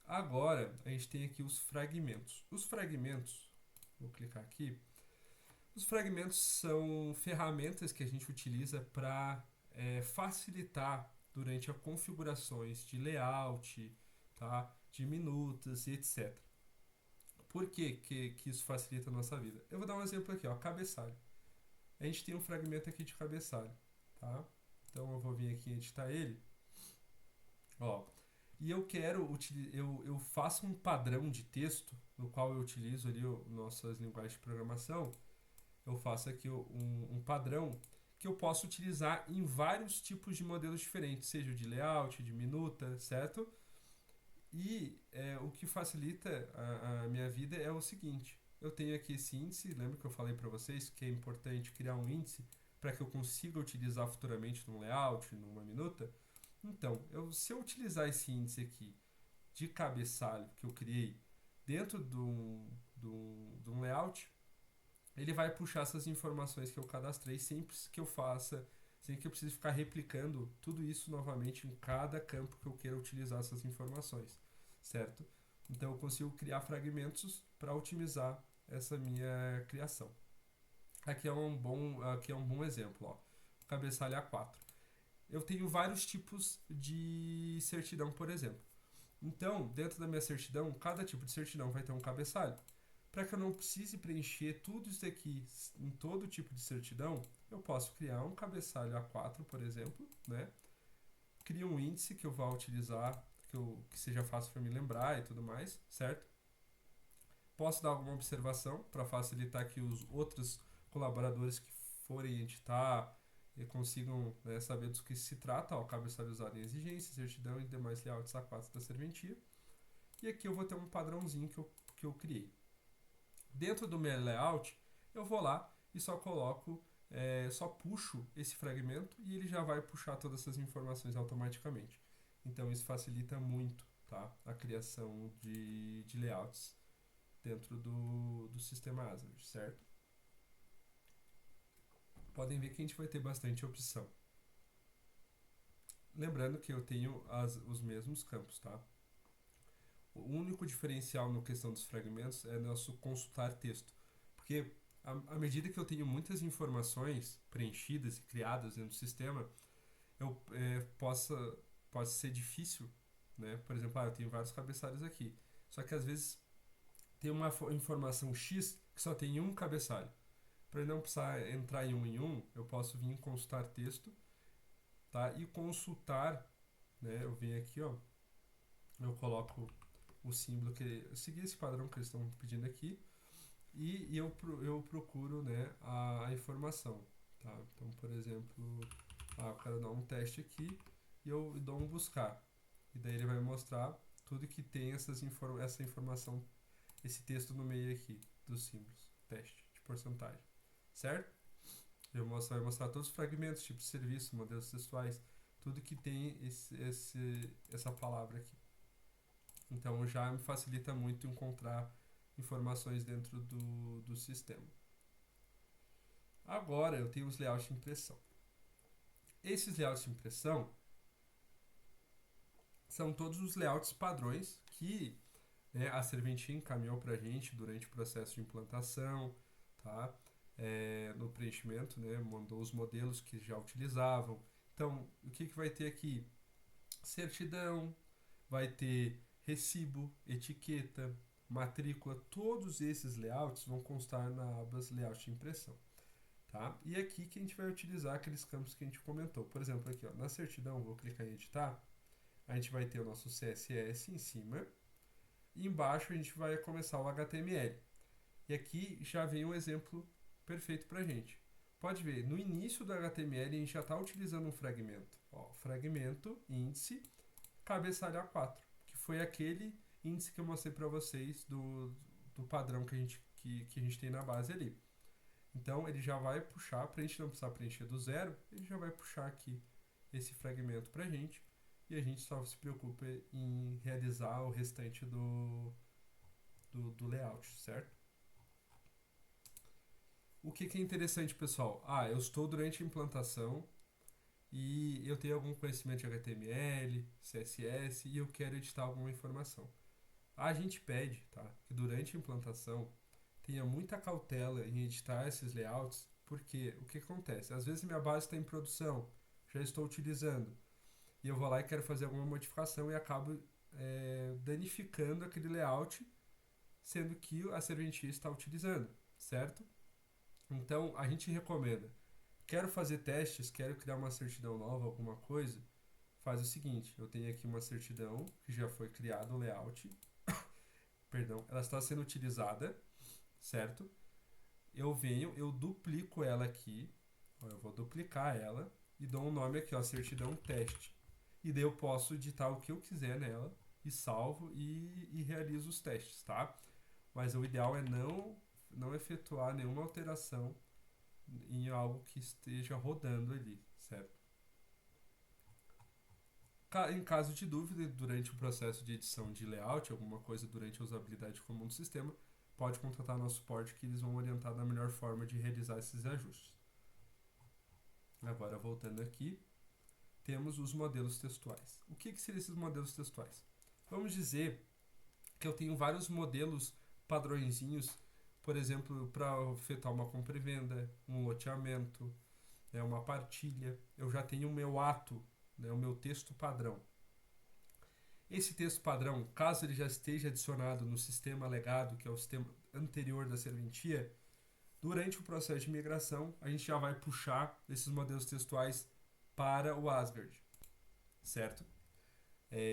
Agora, a gente tem aqui os fragmentos. Os fragmentos, vou clicar aqui. Os fragmentos são ferramentas que a gente utiliza para facilitar durante as configurações de layout, tá? De minutas e etc. Por que isso facilita a nossa vida? Eu vou dar um exemplo aqui, ó, cabeçalho. A gente tem um fragmento aqui de cabeçalho, tá? Então eu vou vir aqui editar ele, ó. E eu quero eu faço um padrão de texto no qual eu utilizo ali nossas linguagens de programação. Eu faço aqui um padrão que eu posso utilizar em vários tipos de modelos diferentes, seja de layout, de minuta, certo? E o que facilita a minha vida é o seguinte: eu tenho aqui esse índice, lembra que eu falei para vocês que é importante criar um índice para que eu consiga utilizar futuramente num layout, numa minuta? Então, se eu utilizar esse índice aqui de cabeçalho que eu criei dentro de um layout, ele vai puxar essas informações que eu cadastrei sempre que eu faça, sem que eu precise ficar replicando tudo isso novamente em cada campo que eu queira utilizar essas informações, certo? Então eu consigo criar fragmentos para otimizar essa minha criação. Aqui é um bom exemplo, ó. Cabeçalho A4. Eu tenho vários tipos de certidão, por exemplo. Então, dentro da minha certidão, cada tipo de certidão vai ter um cabeçalho. Para que eu não precise preencher tudo isso aqui em todo tipo de certidão, eu posso criar um cabeçalho A4, por exemplo, né? Crio um índice que eu vá utilizar, que seja fácil para me lembrar e tudo mais, certo? Posso dar alguma observação para facilitar que os outros colaboradores que forem editar e consigam, né, saber do que se trata, ó, cabeçalho usado em exigência, certidão e demais layouts A4 da serventia. E aqui eu vou ter um padrãozinho que eu criei. Dentro do meu layout, eu vou lá e só coloco, só puxo esse fragmento e ele já vai puxar todas essas informações automaticamente. Então isso facilita muito, tá, a criação de layouts dentro do sistema Azure, certo? Podem ver que a gente vai ter bastante opção. Lembrando que eu tenho os mesmos campos, tá? O único diferencial na questão dos fragmentos é nosso consultar texto. Porque à medida que eu tenho muitas informações preenchidas e criadas dentro do sistema, pode ser difícil, né? Por exemplo, eu tenho vários cabeçalhos aqui. Só que às vezes tem uma informação X que só tem um cabeçalho. Para não precisar entrar em um, eu posso vir em consultar texto, tá? E consultar, né? Eu venho aqui, ó, eu coloco o símbolo eu segui esse padrão que eles estão pedindo aqui e eu procuro, né, a informação, tá? Então, por exemplo, eu quero dar um teste aqui e eu dou um buscar e daí ele vai mostrar tudo que tem essa informação, esse texto no meio aqui dos símbolos, teste de porcentagem, certo? Vai mostrar todos os fragmentos, tipos de serviço, modelos textuais, tudo que tem essa palavra aqui. Então já me facilita muito encontrar informações dentro do sistema. Agora eu tenho os layouts de impressão. Esses layouts de impressão são todos os layouts padrões que, né, a serventia encaminhou para a gente durante o processo de implantação, tá? No preenchimento, né, mandou os modelos que já utilizavam. Então, o que vai ter aqui? Certidão, vai ter recibo, etiqueta, matrícula, todos esses layouts vão constar na aba layout de impressão, tá? E aqui que a gente vai utilizar aqueles campos que a gente comentou. Por exemplo, aqui, ó, na certidão, vou clicar em editar, a gente vai ter o nosso CSS em cima e embaixo a gente vai começar o HTML. E aqui já vem um exemplo perfeito pra gente. Pode ver, no início do HTML a gente já está utilizando um fragmento. Ó, fragmento, índice, cabeçalho A4, foi aquele índice que eu mostrei para vocês do padrão que a gente tem na base ali. Então ele já vai puxar, para a gente não precisar preencher do zero, ele já vai puxar aqui esse fragmento para a gente, e a gente só se preocupa em realizar o restante do layout, certo? O que é interessante, pessoal? Eu estou durante a implantação e eu tenho algum conhecimento de HTML, CSS e eu quero editar alguma informação. A gente pede, tá, que durante a implantação tenha muita cautela em editar esses layouts, porque o que acontece? Às vezes minha base está em produção, já estou utilizando, e eu vou lá e quero fazer alguma modificação e acabo danificando aquele layout, sendo que a serventia está utilizando, certo? Então a gente recomenda, quero fazer testes, quero criar uma certidão nova, alguma coisa, faz o seguinte, eu tenho aqui uma certidão que já foi criado o layout, perdão, ela está sendo utilizada, certo? Eu venho, eu duplico ela aqui, eu vou duplicar ela e dou um nome aqui, ó, certidão teste. E daí eu posso editar o que eu quiser nela e salvo e realizo os testes, tá? Mas o ideal é não efetuar nenhuma alteração em algo que esteja rodando ali, certo? Em caso de dúvida, durante o processo de edição de layout, alguma coisa durante a usabilidade comum do sistema, pode contratar nosso suporte que eles vão orientar da melhor forma de realizar esses ajustes. Agora, voltando aqui, temos os modelos textuais. O que seriam esses modelos textuais? Vamos dizer que eu tenho vários modelos padrõezinhos, por exemplo, para efetuar uma compra e venda, um loteamento, uma partilha. Eu já tenho o meu ato, o meu texto padrão. Esse texto padrão, caso ele já esteja adicionado no sistema legado, que é o sistema anterior da serventia, durante o processo de migração, a gente já vai puxar esses modelos textuais para o Asgard, certo?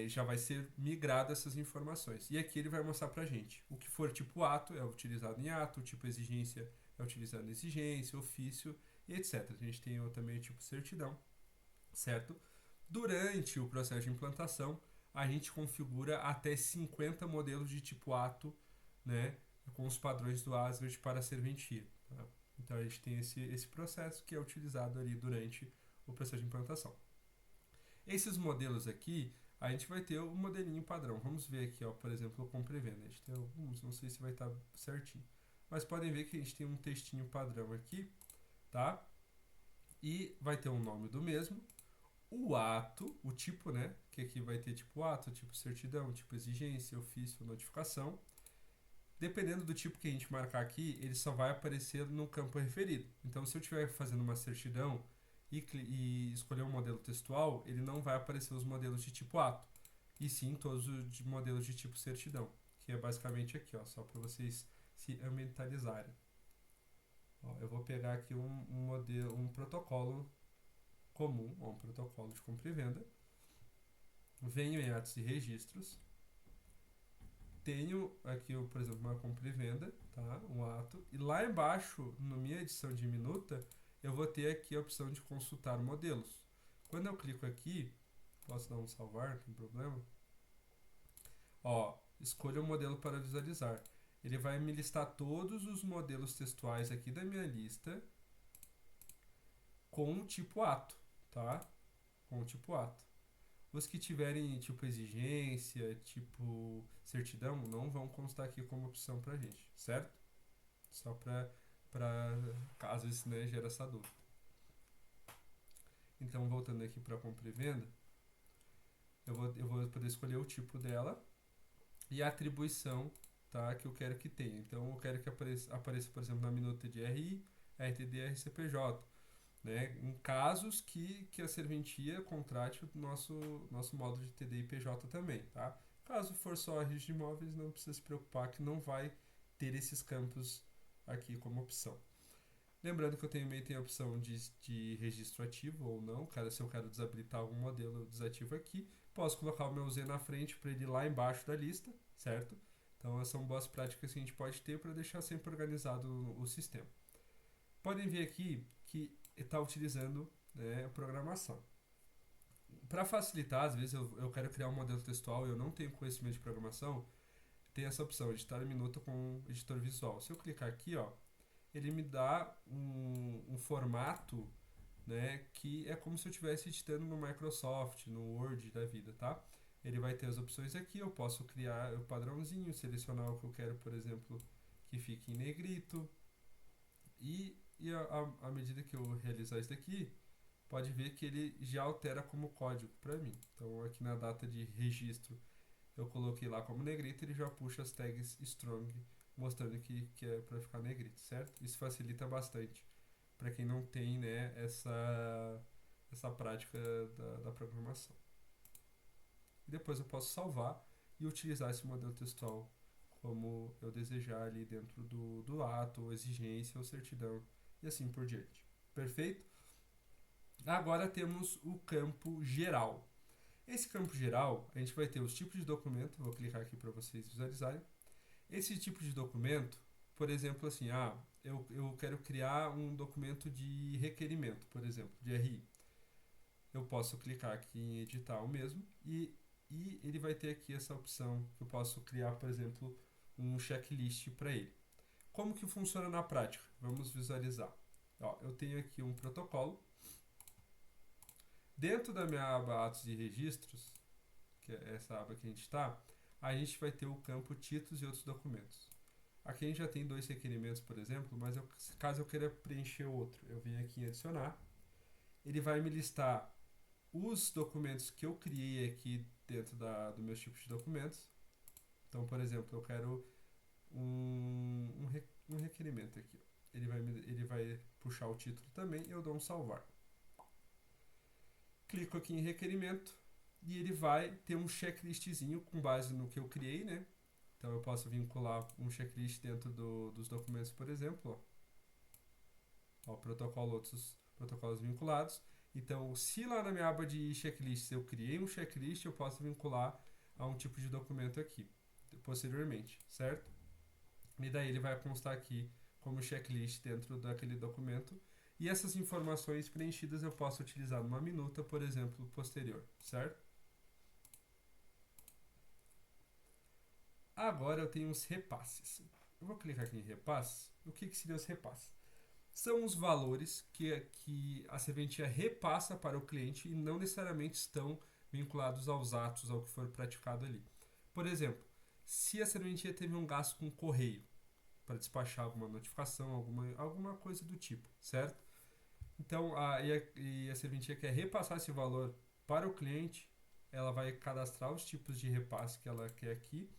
Já vai ser migrado essas informações. E aqui ele vai mostrar para a gente. O que for tipo ato é utilizado em ato, o tipo exigência é utilizado em exigência, ofício e etc. A gente tem também o tipo certidão, certo? Durante o processo de implantação, a gente configura até 50 modelos de tipo ato, né, com os padrões do Asgard para a serventia. Tá? Então a gente tem esse processo que é utilizado ali durante o processo de implantação. Esses modelos aqui, a gente vai ter o modelinho padrão. Vamos ver aqui, ó, por exemplo, o compra e venda. A gente tem alguns, não sei se vai estar certinho. Mas podem ver que a gente tem um textinho padrão aqui, tá? E vai ter o nome do mesmo. O ato, o tipo, né? Que aqui vai ter tipo ato, tipo certidão, tipo exigência, ofício, notificação. Dependendo do tipo que a gente marcar aqui, ele só vai aparecer no campo referido. Então, se eu estiver fazendo uma certidão e escolher um modelo textual, ele não vai aparecer os modelos de tipo ato, e sim todos os modelos de tipo certidão, que é basicamente aqui, ó, só para vocês se ambientalizarem. Ó, eu vou pegar aqui um protocolo comum, um protocolo de compra e venda. Venho em atos e registros. Tenho aqui, por exemplo, uma compra e venda, tá? Um ato. E lá embaixo, na minha edição de minuta, eu vou ter aqui a opção de consultar modelos. Quando eu clico aqui, posso dar um salvar, não tem problema. Ó, escolha o modelo para visualizar. Ele vai me listar todos os modelos textuais aqui da minha lista com o tipo ato, tá? Com o tipo ato. Os que tiverem tipo exigência, tipo certidão, não vão constar aqui como opção pra gente, certo? Só pra caso isso, né, gera essa dúvida. Então, voltando aqui para compra e venda, eu vou poder escolher o tipo dela e a atribuição, tá, que eu quero que tenha. Então, eu quero que apareça, por exemplo, na minuta de RI, RTD, RCPJ. Né, em casos que a serventia contrate o nosso módulo de TD e PJ também, tá? Caso for só registro de imóveis, não precisa se preocupar que não vai ter esses campos aqui como opção. Lembrando que eu também tenho a opção de registro ativo ou não, se eu quero desabilitar algum modelo, eu desativo aqui. Posso colocar o meu Z na frente para ele ir lá embaixo da lista, certo? Então, essas são boas práticas que a gente pode ter para deixar sempre organizado o sistema. Podem ver aqui que está utilizando, né, a programação. Para facilitar, às vezes eu quero criar um modelo textual e eu não tenho conhecimento de programação, tem essa opção, editar minuta com editor visual. Se eu clicar aqui, ó, ele me dá um formato, né, que é como se eu estivesse editando no Microsoft, no Word da vida, tá? Ele vai ter as opções aqui, eu posso criar o padrãozinho, selecionar o que eu quero, por exemplo, que fique em negrito. E à medida que eu realizar isso daqui, pode ver que ele já altera como código para mim. Então aqui na data de registro eu coloquei lá como negrito, ele já puxa as tags strong, mostrando que é para ficar negrito, certo? Isso facilita bastante para quem não tem, né, essa prática da programação. E depois eu posso salvar e utilizar esse modelo textual como eu desejar ali dentro do ato, ou exigência, ou certidão, e assim por diante. Perfeito? Agora temos o campo geral. Esse campo geral, a gente vai ter os tipos de documento, vou clicar aqui para vocês visualizarem. Esse tipo de documento, por exemplo, assim, eu quero criar um documento de requerimento, por exemplo, de RI. Eu posso clicar aqui em editar o mesmo e ele vai ter aqui essa opção que eu posso criar, por exemplo, um checklist para ele. Como que funciona na prática? Vamos visualizar. Ó, eu tenho aqui um protocolo. Dentro da minha aba Atos e Registros, que é essa aba que a gente vai ter o campo títulos e outros documentos. Aqui a gente já tem 2 requerimentos, por exemplo, mas caso eu queira preencher outro, eu venho aqui em adicionar. Ele vai me listar os documentos que eu criei aqui dentro do meus tipos de documentos. Então, por exemplo, eu quero um requerimento aqui. Ele vai puxar o título também e eu dou um salvar. Clico aqui em requerimento e ele vai ter um checklistzinho com base no que eu criei, né? Então eu posso vincular um checklist dentro dos documentos, por exemplo, ó, protocolo, outros protocolos vinculados. Então, se lá na minha aba de checklists eu criei um checklist, eu posso vincular a um tipo de documento aqui, posteriormente, certo? E daí ele vai constar aqui como checklist dentro daquele documento. E essas informações preenchidas eu posso utilizar numa minuta, por exemplo, posterior, certo? Agora eu tenho os repasses. Eu vou clicar aqui em repasses. O que seriam os repasses? São os valores que a serventia repassa para o cliente e não necessariamente estão vinculados aos atos, ao que for praticado ali. Por exemplo, se a serventia teve um gasto com correio para despachar alguma notificação, alguma coisa do tipo, certo? Então, a serventia quer repassar esse valor para o cliente, ela vai cadastrar os tipos de repasse que ela quer aqui.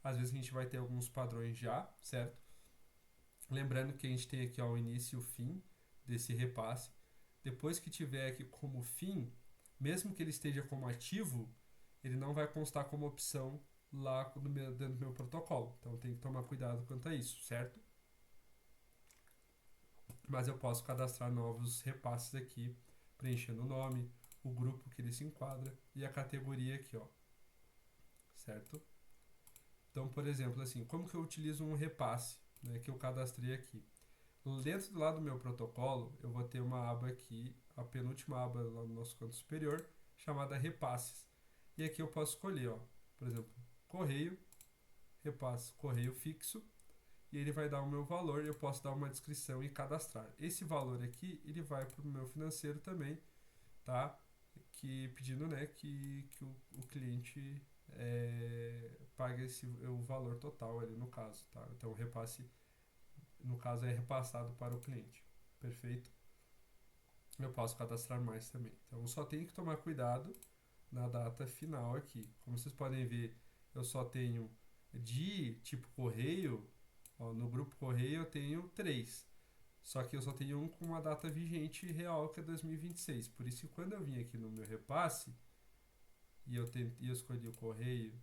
Às vezes a gente vai ter alguns padrões já, certo? Lembrando que a gente tem aqui ó, o início e o fim desse repasse. Depois que tiver aqui como fim, mesmo que ele esteja como ativo, ele não vai constar como opção lá dentro do meu protocolo. Então tem que tomar cuidado quanto a isso, certo? Mas eu posso cadastrar novos repasses aqui, preenchendo o nome, o grupo que ele se enquadra e a categoria aqui, ó. Certo? Então, por exemplo, assim, como que eu utilizo um repasse, né, que eu cadastrei aqui? Dentro do lado do meu protocolo, eu vou ter uma aba aqui, a penúltima aba lá no nosso canto superior, chamada repasses. E aqui eu posso escolher, ó, por exemplo, correio, repasse, correio fixo, e ele vai dar o meu valor, eu posso dar uma descrição e cadastrar. Esse valor aqui, ele vai para o meu financeiro também, tá? Que pedindo, né, que o cliente pague o valor total ali no caso, tá? Então o repasse, no caso, é repassado para o cliente. Perfeito? Eu posso cadastrar mais também. Então eu só tenho que tomar cuidado na data final aqui. Como vocês podem ver, eu só tenho de tipo correio, ó, no grupo correio eu tenho 3. Só que eu só tenho um com uma data vigente real, que é 2026. Por isso que quando eu vim aqui no meu repasse, e eu escolhi o correio,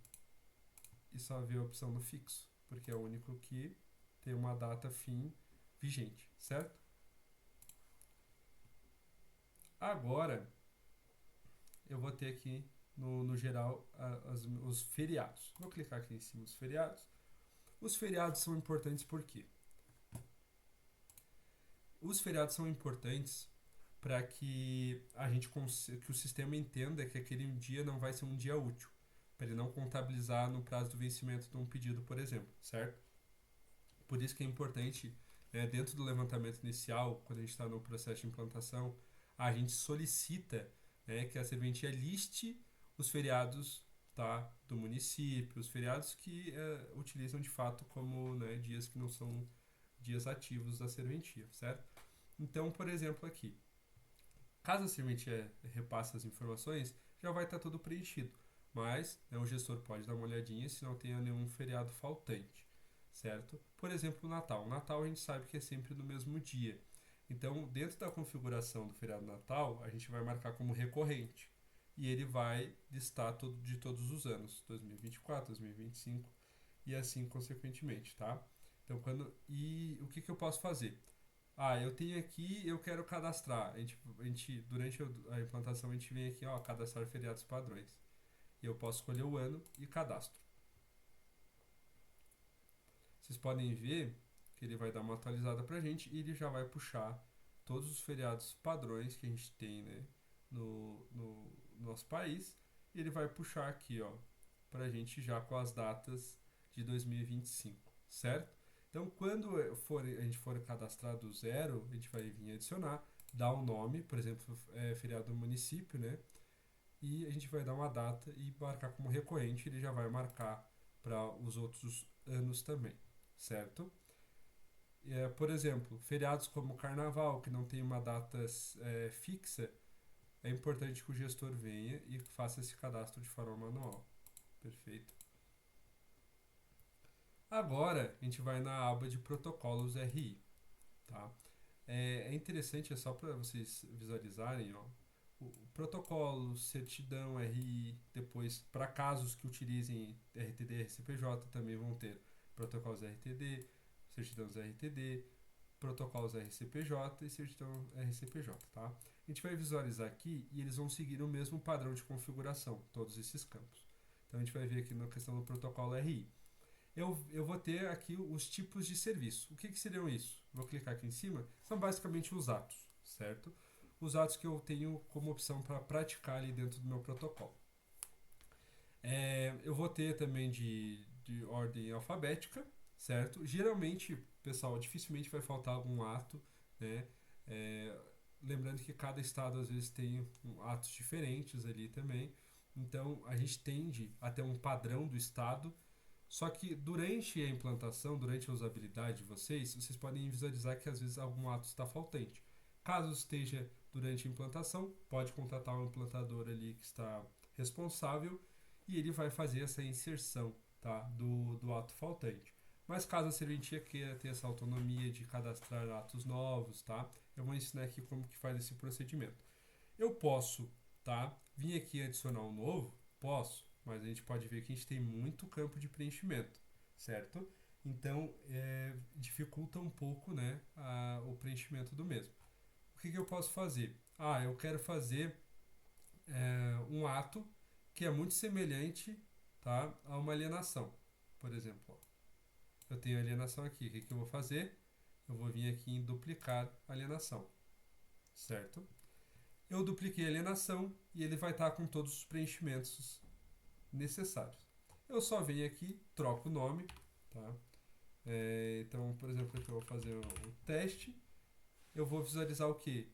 e só vi a opção no fixo, porque é o único que tem uma data fim vigente, certo? Agora, eu vou ter aqui no geral os feriados. Vou clicar aqui em cima dos feriados. Os feriados são importantes por quê? Os feriados são importantes para que que o sistema entenda que aquele dia não vai ser um dia útil, para ele não contabilizar no prazo do vencimento de um pedido, por exemplo, certo? Por isso que é importante, né, dentro do levantamento inicial, quando a gente está no processo de implantação, a gente solicita, né, que a serventia liste os feriados, tá, do município, os feriados que utilizam de fato como, né, dias que não são dias ativos da serventia, certo? Então, por exemplo, aqui, caso a serventia repasse as informações, já vai estar tudo preenchido. Mas, né, o gestor pode dar uma olhadinha se não tem nenhum feriado faltante, certo? Por exemplo, o Natal. O Natal a gente sabe que é sempre no mesmo dia. Então, dentro da configuração do feriado Natal, a gente vai marcar como recorrente. E ele vai listar de todos os anos, 2024, 2025 e assim consequentemente, tá? Então, e o que eu posso fazer? Ah, eu tenho aqui, eu quero cadastrar. Durante a implantação, a gente vem aqui, ó, cadastrar feriados padrões. E eu posso escolher o ano e cadastro. Vocês podem ver que ele vai dar uma atualizada pra gente e ele já vai puxar todos os feriados padrões que a gente tem, né, no nosso país. E ele vai puxar aqui, ó, pra gente já com as datas de 2025, certo? Então, quando a gente for cadastrar do zero, a gente vai vir adicionar, dar um nome, por exemplo, feriado do município, né? E a gente vai dar uma data e marcar como recorrente, ele já vai marcar para os outros anos também, certo? Por exemplo, feriados como Carnaval, que não tem uma data fixa, é importante que o gestor venha e faça esse cadastro de forma manual. Perfeito. Agora, a gente vai na aba de protocolos RI, tá? É interessante, é só para vocês visualizarem, ó, o protocolo, certidão RI, depois, para casos que utilizem RTD e RCPJ, também vão ter protocolos RTD, certidões RTD, protocolos RCPJ e certidão RCPJ, tá? A gente vai visualizar aqui e eles vão seguir o mesmo padrão de configuração, todos esses campos. Então a gente vai ver aqui na questão do protocolo RI. Eu vou ter aqui os tipos de serviço. O que seriam isso? Vou clicar aqui em cima. São basicamente os atos, certo? Os atos que eu tenho como opção para praticar ali dentro do meu protocolo. Eu vou ter também de ordem alfabética, certo? Geralmente, pessoal, dificilmente vai faltar algum ato, né? Lembrando que cada estado às vezes tem atos diferentes ali também. Então, a gente tende a ter um padrão do estado. Só que durante a implantação, durante a usabilidade de vocês podem visualizar que às vezes algum ato está faltante. Caso esteja durante a implantação, pode contratar um implantador ali que está responsável e ele vai fazer essa inserção, tá, do ato faltante. Mas caso a serventia queira ter essa autonomia de cadastrar atos novos, tá, eu vou ensinar aqui como que faz esse procedimento. Eu posso, tá, vir aqui adicionar um novo, posso, mas a gente pode ver que a gente tem muito campo de preenchimento, certo? Então, dificulta um pouco, né, o preenchimento do mesmo. O que eu posso fazer? Eu quero fazer um ato que é muito semelhante, tá, a uma alienação. Por exemplo, ó, eu tenho alienação aqui. O que eu vou fazer? Eu vou vir aqui em duplicar alienação, certo? Eu dupliquei a alienação e ele vai estar com todos os preenchimentos necessários. Eu só venho aqui, troco o nome, tá? Então, por exemplo, aqui eu vou fazer o teste. Eu vou visualizar o que?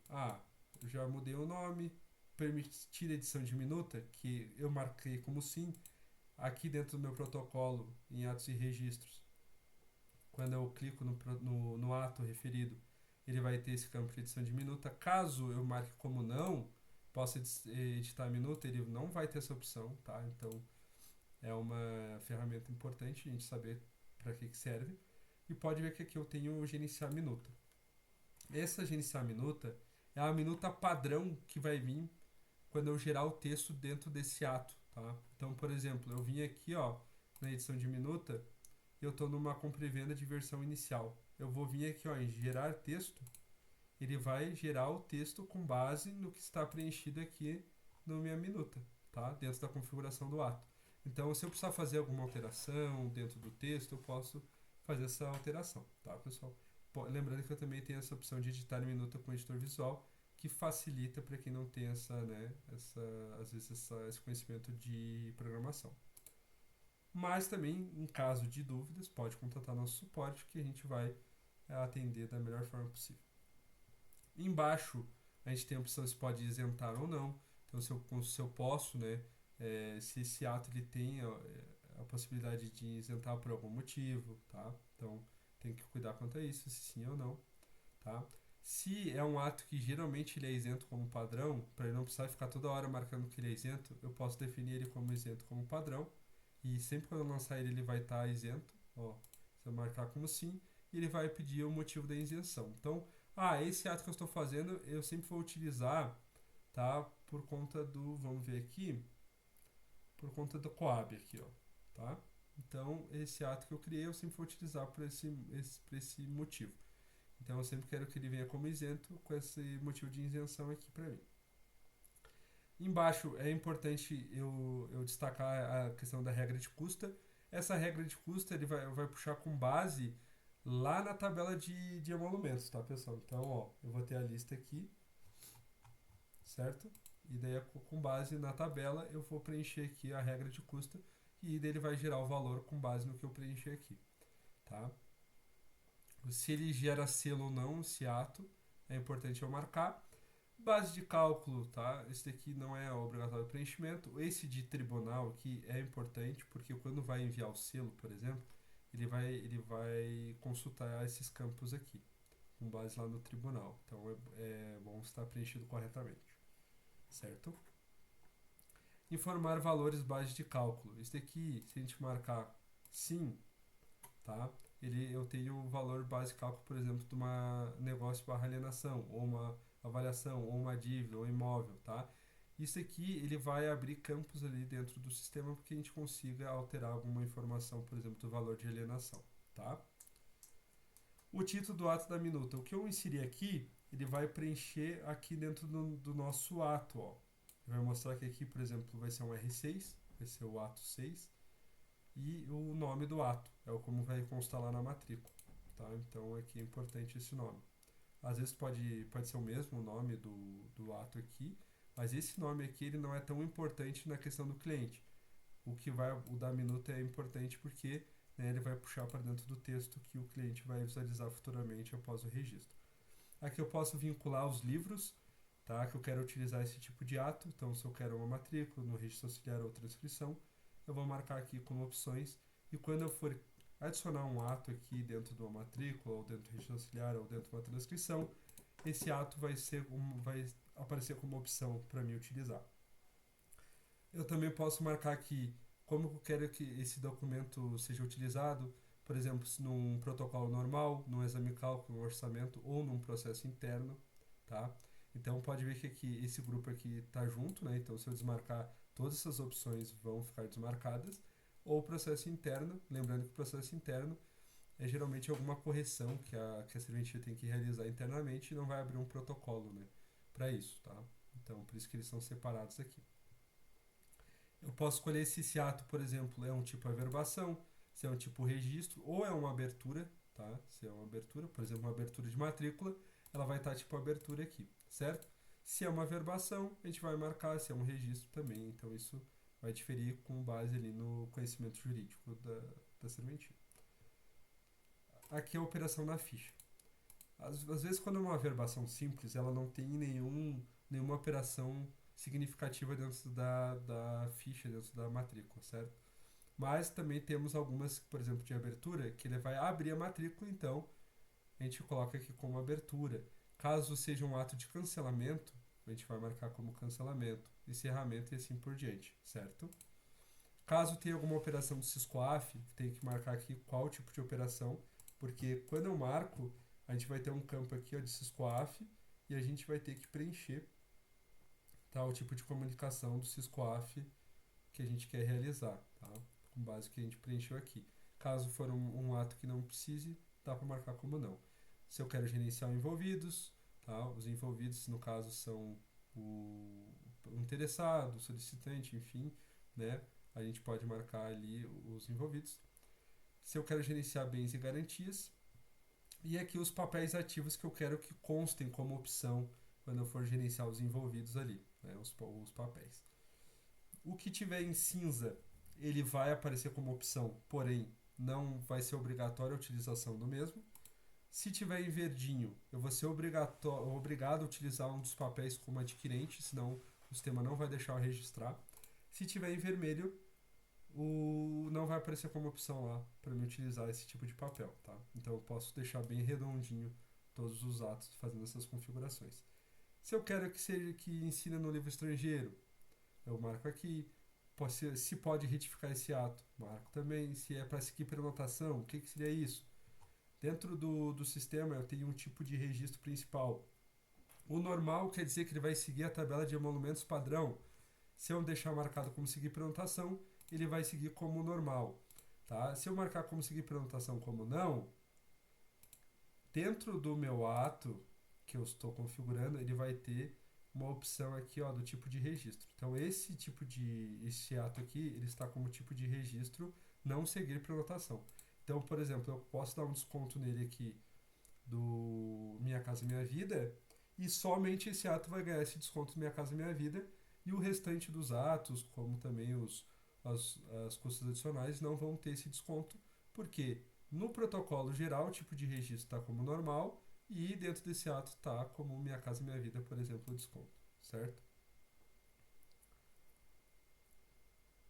Eu já mudei o nome, permitir edição de minuta, que eu marquei como sim, aqui dentro do meu protocolo, em atos e registros. Quando eu clico no ato referido, ele vai ter esse campo de edição de minuta. Caso eu marque como não, possa editar a minuta, ele não vai ter essa opção, tá? Então, é uma ferramenta importante a gente saber para que serve. E pode ver que aqui eu tenho o gerenciar minuta. Essa gerenciar minuta é a minuta padrão que vai vir quando eu gerar o texto dentro desse ato, tá? Então, por exemplo, eu vim aqui, ó, na edição de minuta, eu estou numa compra e venda de versão inicial. Eu vou vir aqui, ó, em gerar texto, ele vai gerar o texto com base no que está preenchido aqui na minha minuta, tá? Dentro da configuração do ato. Então, se eu precisar fazer alguma alteração dentro do texto, eu posso fazer essa alteração, tá, pessoal? Lembrando que eu também tenho essa opção de editar minuta com editor visual, que facilita para quem não tem às vezes esse conhecimento de programação. Mas também, em caso de dúvidas, pode contatar nosso suporte que a gente vai atender da melhor forma possível. Embaixo a gente tem a opção se pode isentar ou não. Então se eu posso, né, se esse ato ele tem a possibilidade de isentar por algum motivo, tá? Então tem que cuidar quanto a isso, se sim ou não, tá? Se é um ato que geralmente ele é isento como padrão, para ele não precisar ficar toda hora marcando que ele é isento, eu posso definir ele como isento como padrão, e sempre quando eu lançar ele vai estar isento, ó, se eu marcar como sim, e ele vai pedir o motivo da isenção. Então, esse ato que eu estou fazendo, eu sempre vou utilizar, tá? Por conta do, vamos ver aqui, por conta do Coab aqui, ó, tá? Então, esse ato que eu criei, eu sempre vou utilizar por esse motivo. Então, eu sempre quero que ele venha como isento com esse motivo de isenção aqui para mim. Embaixo é importante eu destacar a questão da regra de custa. Essa regra de custa ele vai puxar com base lá na tabela de emolumentos, tá, pessoal? Então, ó, eu vou ter a lista aqui, certo? E daí, com base na tabela, eu vou preencher aqui a regra de custa e daí ele vai gerar o valor com base no que eu preencher aqui, tá? Se ele gera selo ou não, esse ato, é importante eu marcar. Base de cálculo, tá? Esse daqui não é obrigatório preenchimento. Esse de tribunal aqui é importante, porque quando vai enviar o selo, por exemplo, ele vai consultar esses campos aqui, com base lá no tribunal. Então é bom estar preenchido corretamente, certo? Informar valores base de cálculo. Esse daqui, se a gente marcar sim, tá? Eu tenho o valor base de cálculo, por exemplo, de uma negócio barra alienação, ou uma avaliação, ou uma dívida, ou imóvel, tá? Isso aqui, ele vai abrir campos ali dentro do sistema para que a gente consiga alterar alguma informação, por exemplo, do valor de alienação, tá? O título do ato da minuta. O que eu inseri aqui, ele vai preencher aqui dentro do nosso ato, ó. Ele vai mostrar que aqui, por exemplo, vai ser um R6, vai ser o ato 6, e o nome do ato, é o como vai constar lá na matrícula, tá? Então aqui é importante esse nome. Às vezes pode ser o mesmo nome do ato aqui, mas esse nome aqui ele não é tão importante na questão do cliente. O da minuta é importante porque, né, ele vai puxar para dentro do texto que o cliente vai visualizar futuramente após o registro. Aqui eu posso vincular os livros, tá? Que eu quero utilizar esse tipo de ato. Então, se eu quero uma matrícula no registro auxiliar ou transcrição, eu vou marcar aqui como opções. E quando eu for adicionar um ato aqui dentro de uma matrícula, ou dentro do registro auxiliar, ou dentro de uma transcrição, esse ato vai aparecer como opção para mim utilizar. Eu também posso marcar aqui como eu quero que esse documento seja utilizado, por exemplo, se num protocolo normal, num exame cálculo, num orçamento ou num processo interno, tá? Então pode ver que aqui esse grupo aqui está junto, né? Então se eu desmarcar, todas essas opções vão ficar desmarcadas. Ou processo interno, lembrando que o processo interno é geralmente alguma correção que a serventia tem que realizar internamente e não vai abrir um protocolo, né, para isso, tá? Então por isso que eles são separados aqui. Eu posso escolher se esse ato, por exemplo, é um tipo averbação, se é um tipo registro ou é uma abertura, tá? Se é uma abertura, por exemplo, uma abertura de matrícula, ela vai estar tipo abertura aqui, certo? Se é uma averbação, a gente vai marcar se é um registro também, então isso vai diferir com base ali no conhecimento jurídico da serventia. Aqui é a operação na ficha. Às vezes, quando é uma averbação simples, ela não tem nenhuma operação significativa dentro da ficha, dentro da matrícula, certo? Mas também temos algumas, por exemplo, de abertura, que ele vai abrir a matrícula, então a gente coloca aqui como abertura. Caso seja um ato de cancelamento, a gente vai marcar como cancelamento, encerramento e assim por diante, certo? Caso tenha alguma operação do Syscoaf, tem que marcar aqui qual tipo de operação, porque quando eu marco, a gente vai ter um campo aqui ó, de Syscoaf e a gente vai ter que preencher, tá, o tipo de comunicação do Syscoaf que a gente quer realizar, tá? Com base no que a gente preencheu aqui. Caso for um ato que não precise, dá para marcar como não. Se eu quero gerenciar envolvidos, tá? Os envolvidos, no caso, são o interessado, o solicitante, enfim, né? A gente pode marcar ali os envolvidos. Se eu quero gerenciar bens e garantias, e aqui os papéis ativos que eu quero que constem como opção quando eu for gerenciar os envolvidos ali, né, os papéis. O que tiver em cinza, ele vai aparecer como opção, porém não vai ser obrigatória a utilização do mesmo. Se tiver em verdinho, eu vou ser obrigado a utilizar um dos papéis como adquirente, senão o sistema não vai deixar eu registrar. Se tiver em vermelho, não vai aparecer como opção lá para me utilizar esse tipo de papel, tá? Então eu posso deixar bem redondinho todos os atos fazendo essas configurações. Se eu quero que seja que ensine no livro estrangeiro, eu marco aqui. Se pode retificar esse ato, marco também. Se é para seguir prenotação, o que seria isso? Dentro do sistema eu tenho um tipo de registro principal. O normal quer dizer que ele vai seguir a tabela de emolumentos padrão. Se eu deixar marcado como seguir prenotação, ele vai seguir como normal. Tá? Se eu marcar como seguir prenotação como não, dentro do meu ato que eu estou configurando, ele vai ter uma opção aqui, ó, do tipo de registro. Então esse ato aqui, ele está como tipo de registro não seguir prenotação. Então, por exemplo, eu posso dar um desconto nele aqui do Minha Casa Minha Vida e somente esse ato vai ganhar esse desconto do Minha Casa Minha Vida e o restante dos atos, como também as custas adicionais, não vão ter esse desconto, porque no protocolo geral o tipo de registro está como normal e dentro desse ato está como Minha Casa Minha Vida, por exemplo, o desconto, certo?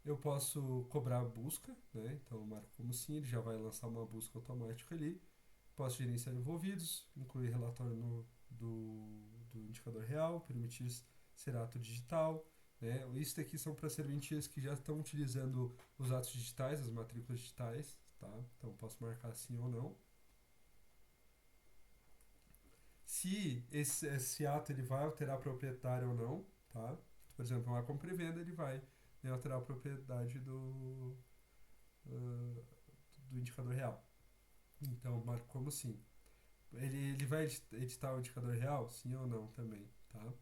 Eu posso cobrar a busca, né? Então eu marco como sim, ele já vai lançar uma busca automática ali. Posso gerenciar envolvidos, incluir relatório do indicador real, permitir ser ato digital. Né? Isso daqui são para serventias que já estão utilizando os atos digitais, as matrículas digitais. Tá? Então posso marcar sim ou não. Se esse ato ele vai alterar a proprietária ou não, tá? Por exemplo, uma compra e venda ele vai, né, alterar a propriedade uh, do indicador real. Então, marco como sim. Ele vai editar o indicador real? Sim ou não também, tá?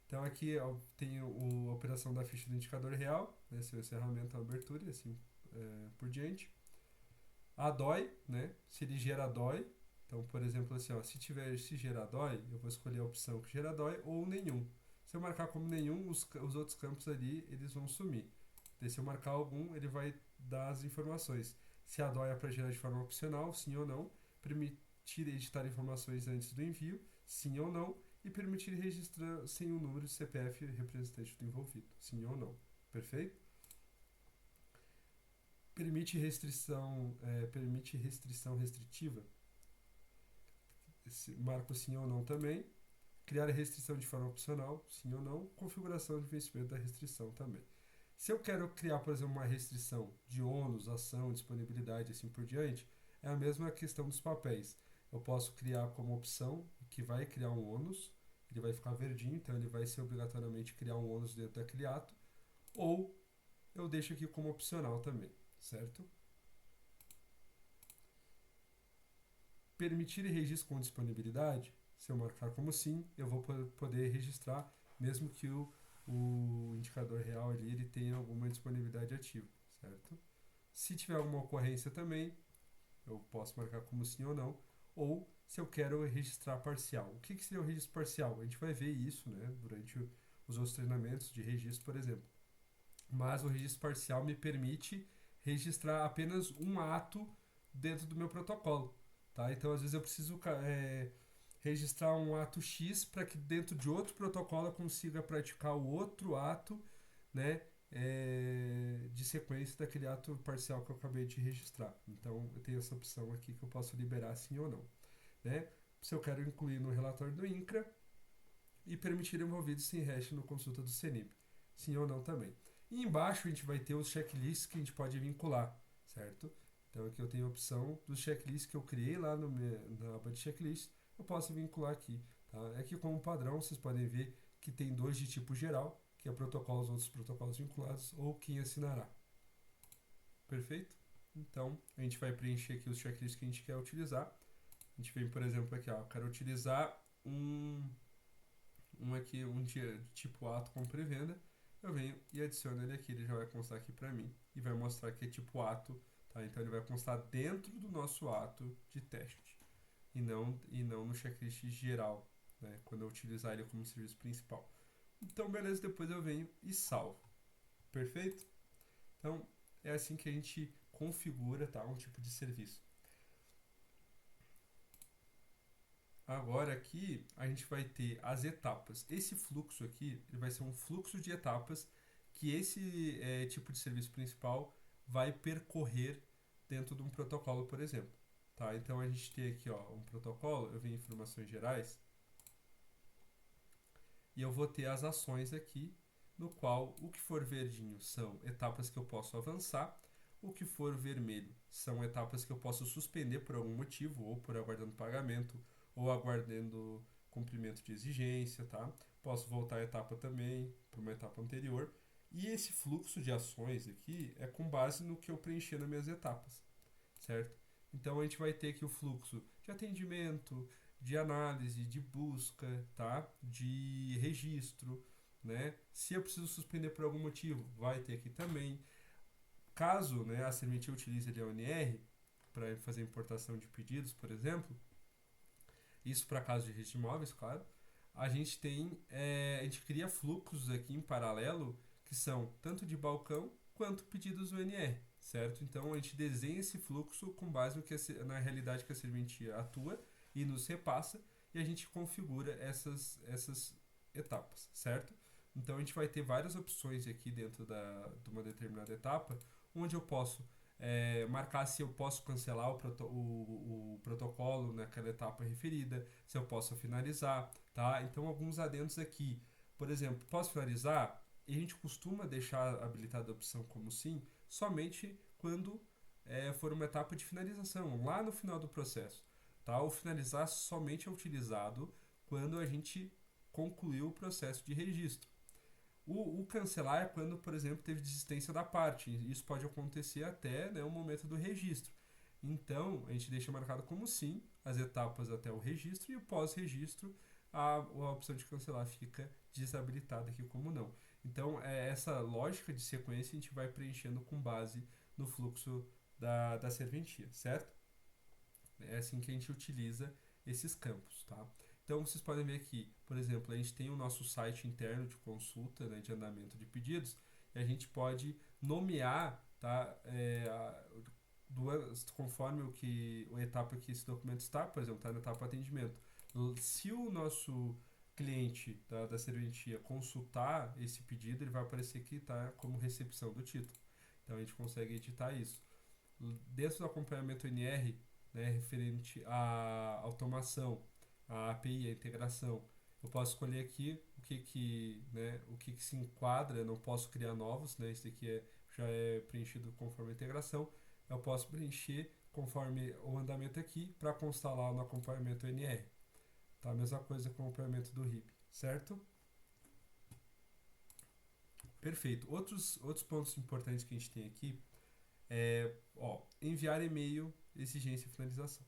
Então aqui ó, tem a operação da ficha do indicador real, né, seu encerramento, a abertura e assim por diante. A DOI, né, se ele gera DOI, então por exemplo assim, ó, se gerar DOI, eu vou escolher a opção que gera DOI ou nenhum. Se eu marcar como nenhum, os outros campos ali eles vão sumir. Daí, se eu marcar algum, ele vai dar as informações. Se a DOI é para gerar de forma opcional, sim ou não, permitir editar informações antes do envio, sim ou não, e permitir registrar sem o número de CPF representante do envolvido, sim ou não. Perfeito? Permite restrição restritiva, marco sim ou não também. Criar a restrição de forma opcional, sim ou não. Configuração de vencimento da restrição também. Se eu quero criar, por exemplo, uma restrição de ônus, ação, disponibilidade e assim por diante, é a mesma questão dos papéis. Eu posso criar como opção que vai criar um ônus, ele vai ficar verdinho, então ele vai ser obrigatoriamente criar um ônus dentro daquele ato, ou eu deixo aqui como opcional também, certo? Permitir registro com disponibilidade, se eu marcar como sim, eu vou poder registrar, mesmo que o indicador real ali ele tenha alguma disponibilidade ativa, certo? Se tiver alguma ocorrência também, eu posso marcar como sim ou não, ou se eu quero registrar parcial. O que seria o registro parcial? A gente vai ver isso, né, durante os outros treinamentos de registro, por exemplo. Mas o registro parcial me permite registrar apenas um ato dentro do meu protocolo. Tá? Então, às vezes, eu preciso registrar um ato X para que dentro de outro protocolo eu consiga praticar o outro ato, né, de sequência daquele ato parcial que eu acabei de registrar. Então, eu tenho essa opção aqui que eu posso liberar sim ou não. Né? Se eu quero incluir no relatório do INCRA e permitir envolvidos sem hash no consulta do CNIP. Sim ou não também. E embaixo a gente vai ter os checklists que a gente pode vincular, certo? Então aqui eu tenho a opção dos checklists que eu criei lá na aba de checklist, eu posso vincular aqui. Tá? Aqui como padrão vocês podem ver que tem dois de tipo geral, que é protocolos, outros protocolos vinculados, ou quem assinará. Perfeito? Então a gente vai preencher aqui os checklists que a gente quer utilizar. A gente vem, por exemplo, aqui, ó, eu quero utilizar um dia de tipo ato com pré-venda, eu venho e adiciono ele aqui, ele já vai constar aqui para mim e vai mostrar que é tipo ato, tá? Então ele vai constar dentro do nosso ato de teste e não no checklist geral, né, quando eu utilizar ele como serviço principal. Então, beleza, depois eu venho e salvo. Perfeito? Então, é assim que a gente configura, tá, um tipo de serviço. Agora aqui a gente vai ter as etapas. Esse fluxo aqui ele vai ser um fluxo de etapas que esse tipo de serviço principal vai percorrer dentro de um protocolo, por exemplo. Tá? Então a gente tem aqui ó, um protocolo, eu venho em informações gerais e eu vou ter as ações aqui, no qual o que for verdinho são etapas que eu posso avançar, o que for vermelho são etapas que eu posso suspender por algum motivo, ou por aguardando pagamento, ou aguardando cumprimento de exigência, tá? Posso voltar a etapa também para uma etapa anterior. E esse fluxo de ações aqui é com base no que eu preencher nas minhas etapas, certo? Então a gente vai ter aqui o fluxo de atendimento, de análise, de busca, tá? De registro, né? Se eu preciso suspender por algum motivo, vai ter aqui também. Caso, né, a serventia utilize a ONR para fazer importação de pedidos, por exemplo, isso para caso de registro de imóveis, claro, a gente tem, a gente cria fluxos aqui em paralelo que são tanto de balcão quanto pedidos ONR, certo? Então a gente desenha esse fluxo com base no que na realidade que a serventia atua e nos repassa e a gente configura essas etapas, certo? Então a gente vai ter várias opções aqui dentro de uma determinada etapa, onde eu posso marcar se eu posso cancelar o protocolo naquela etapa referida, se eu posso finalizar, tá? Então alguns adendos aqui, por exemplo, posso finalizar? E a gente costuma deixar habilitada a opção como sim, somente quando for uma etapa de finalização, lá no final do processo, tá? O finalizar somente é utilizado quando a gente concluiu o processo de registro. O cancelar é quando, por exemplo, teve desistência da parte. Isso pode acontecer até, né, o momento do registro. Então, a gente deixa marcado como sim as etapas até o registro e o pós-registro a opção de cancelar fica desabilitada aqui como não. Então, essa lógica de sequência a gente vai preenchendo com base no fluxo da serventia, certo? É assim que a gente utiliza esses campos, tá? Então vocês podem ver aqui, por exemplo, a gente tem o nosso site interno de consulta, né, de andamento de pedidos, e a gente pode nomear, tá, conforme a etapa que esse documento está, por exemplo, está na etapa atendimento. Se o nosso cliente da serventia consultar esse pedido, ele vai aparecer aqui, tá, como recepção do título. Então a gente consegue editar isso. Dentro do acompanhamento NR, né, referente à automação, à API, à integração, eu posso escolher aqui o que se enquadra, eu não posso criar novos, né, esse aqui já é preenchido conforme a integração, eu posso preencher conforme o andamento aqui para constar lá no acompanhamento NR. Tá? A mesma coisa com o acompanhamento do RIB, certo? Perfeito. Outros pontos importantes que a gente tem aqui enviar e-mail, exigência e finalização.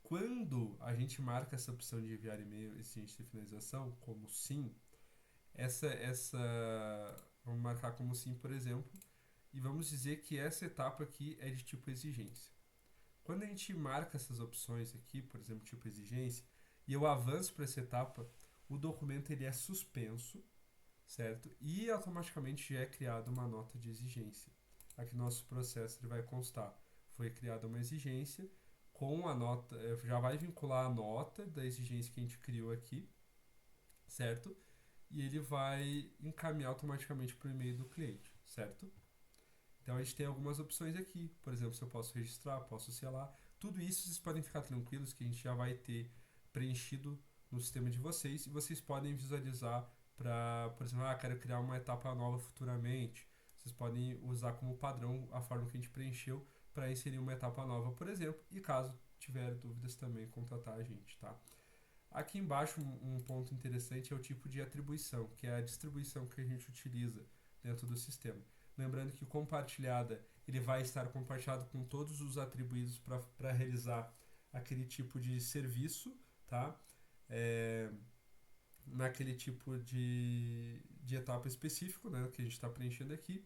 Quando a gente marca essa opção de enviar e-mail, exigência e finalização como sim, vamos marcar como sim, por exemplo, e vamos dizer que essa etapa aqui é de tipo exigência. Quando a gente marca essas opções aqui, por exemplo, tipo exigência, e eu avanço para essa etapa, o documento ele é suspenso, certo? E automaticamente já é criada uma nota de exigência. Aqui no nosso processo ele vai constar, foi criada uma exigência com a nota, já vai vincular a nota da exigência que a gente criou aqui, certo? E ele vai encaminhar automaticamente para o e-mail do cliente, certo? Então a gente tem algumas opções aqui, por exemplo, se eu posso registrar, posso selar, tudo isso vocês podem ficar tranquilos que a gente já vai ter preenchido no sistema de vocês e vocês podem visualizar para, por exemplo, quero criar uma etapa nova futuramente. Vocês podem usar como padrão a forma que a gente preencheu para inserir uma etapa nova, por exemplo, e caso tiver dúvidas também contatar a gente, tá? Aqui embaixo um ponto interessante é o tipo de atribuição, que é a distribuição que a gente utiliza dentro do sistema. Lembrando que compartilhada ele vai estar compartilhado com todos os atribuídos para realizar aquele tipo de serviço, tá? Naquele tipo de etapa específico, né, que a gente está preenchendo aqui.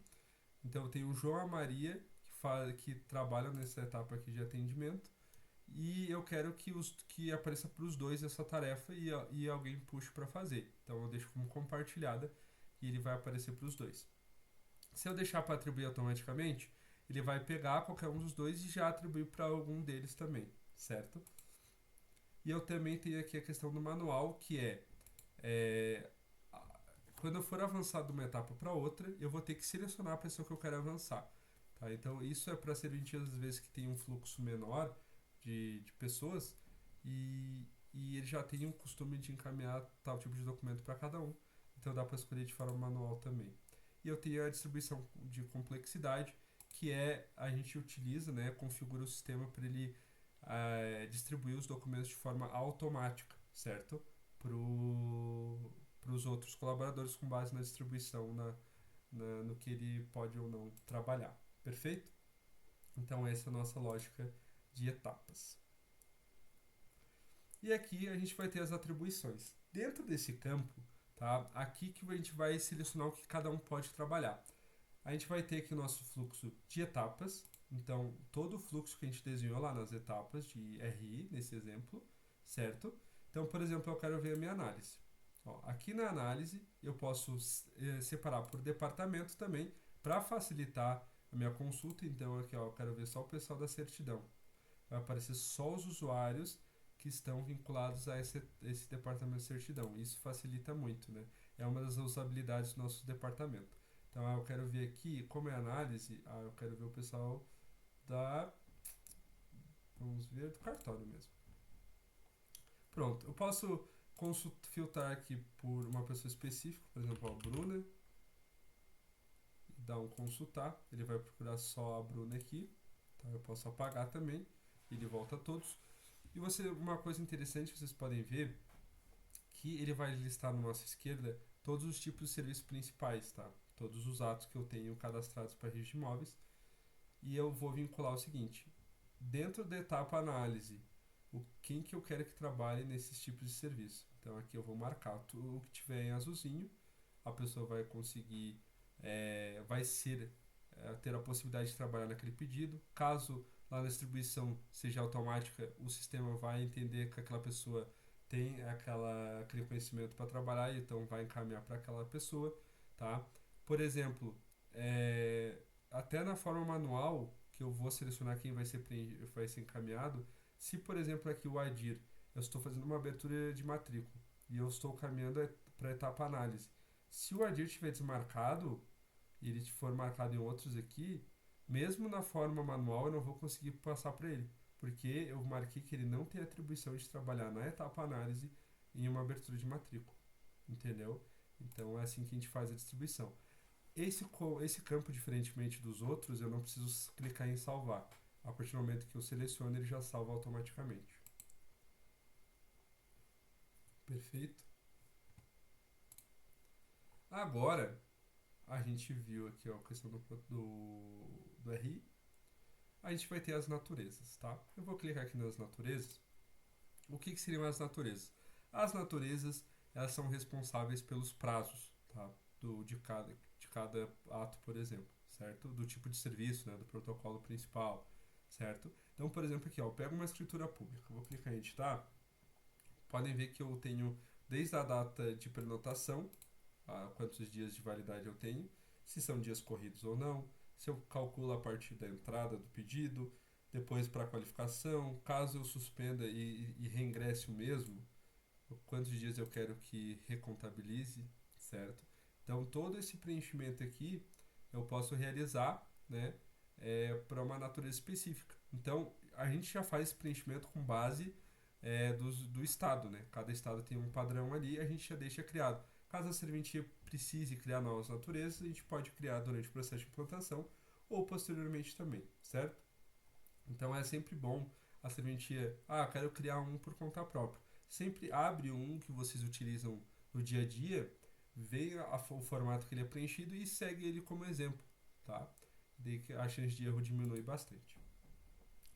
Então tem o João e a Maria que trabalham nessa etapa aqui de atendimento e eu quero que apareça para os dois essa tarefa e alguém puxe para fazer. Então eu deixo como compartilhada e ele vai aparecer para os dois. Se eu deixar para atribuir automaticamente, ele vai pegar qualquer um dos dois e já atribuir para algum deles também, certo? E eu também tenho aqui a questão do manual, que é quando eu for avançar de uma etapa para outra, eu vou ter que selecionar a pessoa que eu quero avançar. Tá? Então, isso é para serventias, às vezes, que tem um fluxo menor de pessoas e ele já tem um costume de encaminhar tal tipo de documento para cada um. Então, dá para escolher de forma manual também. E eu tenho a distribuição de complexidade, que é a gente utiliza, né, configura o sistema para ele distribuir os documentos de forma automática, certo? Para os outros colaboradores com base na distribuição, no que ele pode ou não trabalhar. Perfeito? Então, essa é a nossa lógica de etapas. E aqui a gente vai ter as atribuições. Dentro desse campo, tá? Aqui que a gente vai selecionar o que cada um pode trabalhar. A gente vai ter aqui o nosso fluxo de etapas. Então, todo o fluxo que a gente desenhou lá nas etapas de RI, nesse exemplo, certo? Então, por exemplo, eu quero ver a minha análise. Ó, aqui na análise, eu posso separar por departamento também, para facilitar a minha consulta. Então, aqui ó, eu quero ver só o pessoal da certidão. Vai aparecer só os usuários que estão vinculados a esse departamento de certidão. Isso facilita muito, né? É uma das usabilidades do nosso departamento. Então, eu quero ver aqui, como é análise, eu quero ver o pessoal da... Vamos ver, do cartório mesmo. Pronto, eu posso filtrar aqui por uma pessoa específica, por exemplo, a Bruna, e dar um consultar, ele vai procurar só a Bruna aqui, tá? Eu posso apagar também, ele volta a todos. E uma coisa interessante que vocês podem ver, que ele vai listar na nossa esquerda todos os tipos de serviços principais, tá? Todos os atos que eu tenho cadastrados para registro de imóveis. E eu vou vincular o seguinte, dentro da etapa análise, quem que eu quero que trabalhe nesses tipos de serviço. Então aqui eu vou marcar tudo o que tiver em azulzinho, a pessoa vai conseguir, ter a possibilidade de trabalhar naquele pedido. Caso lá na distribuição seja automática, o sistema vai entender que aquela pessoa tem aquele conhecimento para trabalhar, então vai encaminhar para aquela pessoa, tá? Por exemplo, até na forma manual, que eu vou selecionar quem vai ser encaminhado, se por exemplo aqui o ADIR, eu estou fazendo uma abertura de matrícula e eu estou caminhando para a etapa análise. Se o ADIR estiver desmarcado e ele for marcado em outros aqui, mesmo na forma manual eu não vou conseguir passar para ele, porque eu marquei que ele não tem atribuição de trabalhar na etapa análise em uma abertura de matrícula, entendeu? Então é assim que a gente faz a distribuição. Esse campo, diferentemente dos outros, eu não preciso clicar em salvar. A partir do momento que eu seleciono, ele já salva automaticamente. Perfeito? Agora, a gente viu aqui ó, a questão do RI. A gente vai ter as naturezas, tá? Eu vou clicar aqui nas naturezas. O que seriam as naturezas? As naturezas, elas são responsáveis pelos prazos, tá? De cada ato, por exemplo, certo? Do tipo de serviço, né? Do protocolo principal, certo? Então, por exemplo, aqui, ó, eu pego uma escritura pública, vou clicar em editar, podem ver que eu tenho desde a data de prenotação, quantos dias de validade eu tenho, se são dias corridos ou não, se eu calculo a partir da entrada do pedido, depois para a qualificação, caso eu suspenda e reingresse o mesmo, quantos dias eu quero que recontabilize, certo? Então, todo esse preenchimento aqui eu posso realizar, né, para uma natureza específica. Então, a gente já faz esse preenchimento com base do estado, né? Cada estado tem um padrão ali, a gente já deixa criado. Caso a serventia precise criar novas naturezas, a gente pode criar durante o processo de implantação ou posteriormente também, certo? Então é sempre bom a serventia, quero criar um por conta própria. Sempre abre um que vocês utilizam no dia a dia, vê o formato que ele é preenchido e segue ele como exemplo, tá? Daí que a chance de erro diminui bastante.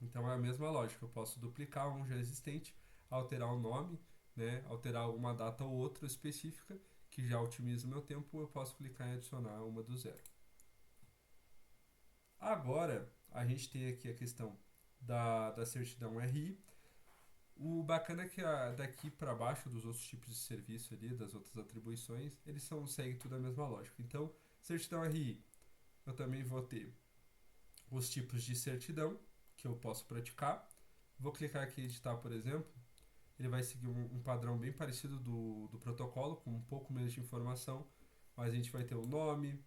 Então é a mesma lógica, eu posso duplicar um já existente, alterar o nome, né, alterar uma data ou outra específica, que já otimiza o meu tempo, eu posso clicar em adicionar uma do zero. Agora, a gente tem aqui a questão da certidão RI. O bacana é que daqui para baixo dos outros tipos de serviço ali, das outras atribuições, eles seguem tudo a mesma lógica. Então, certidão RI, eu também vou ter os tipos de certidão que eu posso praticar. Vou clicar aqui em editar, por exemplo. Ele vai seguir um padrão bem parecido do protocolo, com um pouco menos de informação, mas a gente vai ter o nome,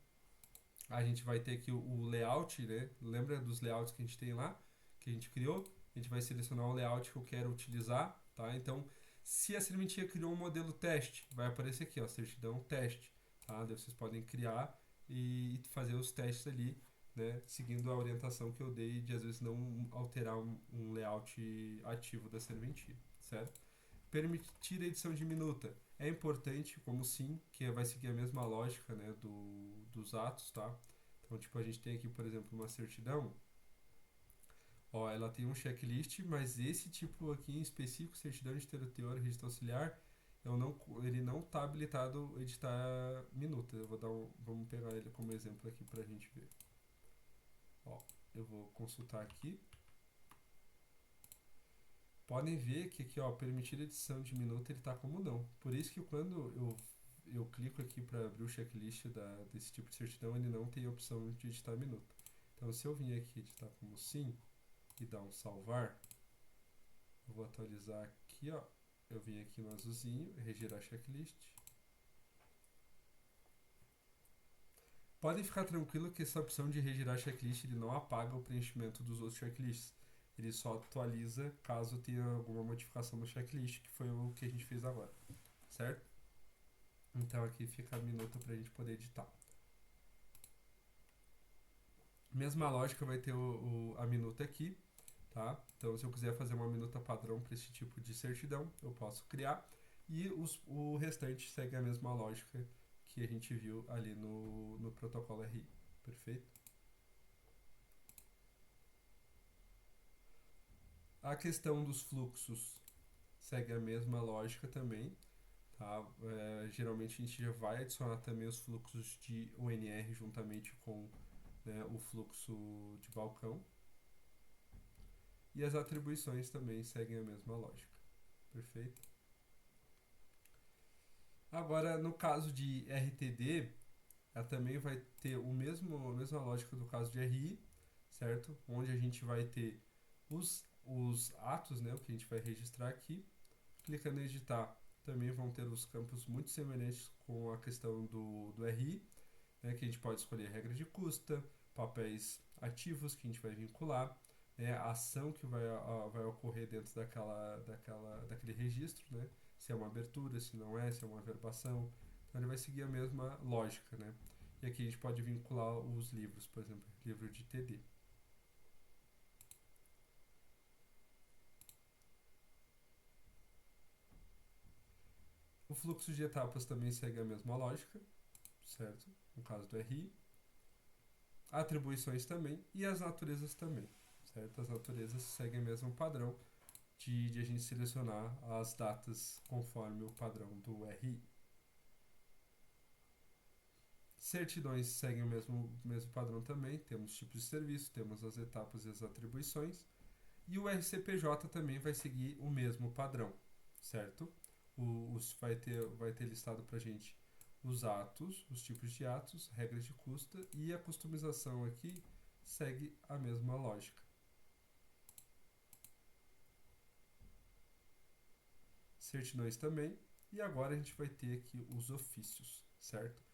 a gente vai ter aqui o layout, né? Lembra dos layouts que a gente tem lá, que a gente criou? A gente vai selecionar o layout que eu quero utilizar, tá? Então, se a serventia criou um modelo teste, vai aparecer aqui, ó, certidão teste, tá? Daí vocês podem criar e fazer os testes ali, né? Seguindo a orientação que eu dei de às vezes não alterar um layout ativo da serventia, certo? Permitir a edição de minuta é importante, como sim, que vai seguir a mesma lógica, né, dos atos, tá? Então, tipo, a gente tem aqui, por exemplo, uma certidão, ó, ela tem um checklist, mas esse tipo aqui em específico, certidão de teor registro auxiliar, ele não está habilitado a editar minuta. Vamos pegar ele como exemplo aqui pra gente ver. Ó, eu vou consultar aqui. Podem ver que aqui, ó, permitir edição de minuta, ele está como não. Por isso que quando eu clico aqui para abrir o checklist desse tipo de certidão, ele não tem a opção de editar minuta. Então, se eu vim aqui editar como sim e dar um salvar, eu vou atualizar aqui, ó. Eu vim aqui no azulzinho, regerar checklist. Podem ficar tranquilo que essa opção de regerar checklist ele não apaga o preenchimento dos outros checklists. Ele só atualiza caso tenha alguma modificação no checklist, que foi o que a gente fez agora, certo? Então aqui fica a minuta para a gente poder editar. Mesma lógica vai ter a minuta aqui, tá? Então se eu quiser fazer uma minuta padrão para esse tipo de certidão, eu posso criar. E o restante segue a mesma lógica que a gente viu ali no protocolo RI. Perfeito? A questão dos fluxos segue a mesma lógica também. Tá? Geralmente a gente já vai adicionar também os fluxos de UNR juntamente com, né, o fluxo de balcão. E as atribuições também seguem a mesma lógica. Perfeito? Agora, no caso de RTD, ela também vai ter a mesma lógica do caso de RI, certo? Onde a gente vai ter os atos, né, o que a gente vai registrar aqui. Clicando em editar, também vão ter os campos muito semelhantes com a questão do RI, né, que a gente pode escolher regra de custa, papéis ativos que a gente vai vincular, né, a ação que vai ocorrer dentro daquele registro, né, se é uma abertura, se não é, se é uma verbação. Então ele vai seguir a mesma lógica, né? E aqui a gente pode vincular os livros, por exemplo, livro de TD. O fluxo de etapas também segue a mesma lógica, certo? No caso do RI. Atribuições também e as naturezas também, certo? As naturezas seguem o mesmo padrão de a gente selecionar as datas conforme o padrão do RI. Certidões seguem o mesmo padrão também, temos tipos de serviço, temos as etapas e as atribuições. E o RCPJ também vai seguir o mesmo padrão, certo? Vai ter listado para a gente os atos, os tipos de atos, regras de custa e a customização aqui segue a mesma lógica. Certidões também. E agora a gente vai ter aqui os ofícios, certo?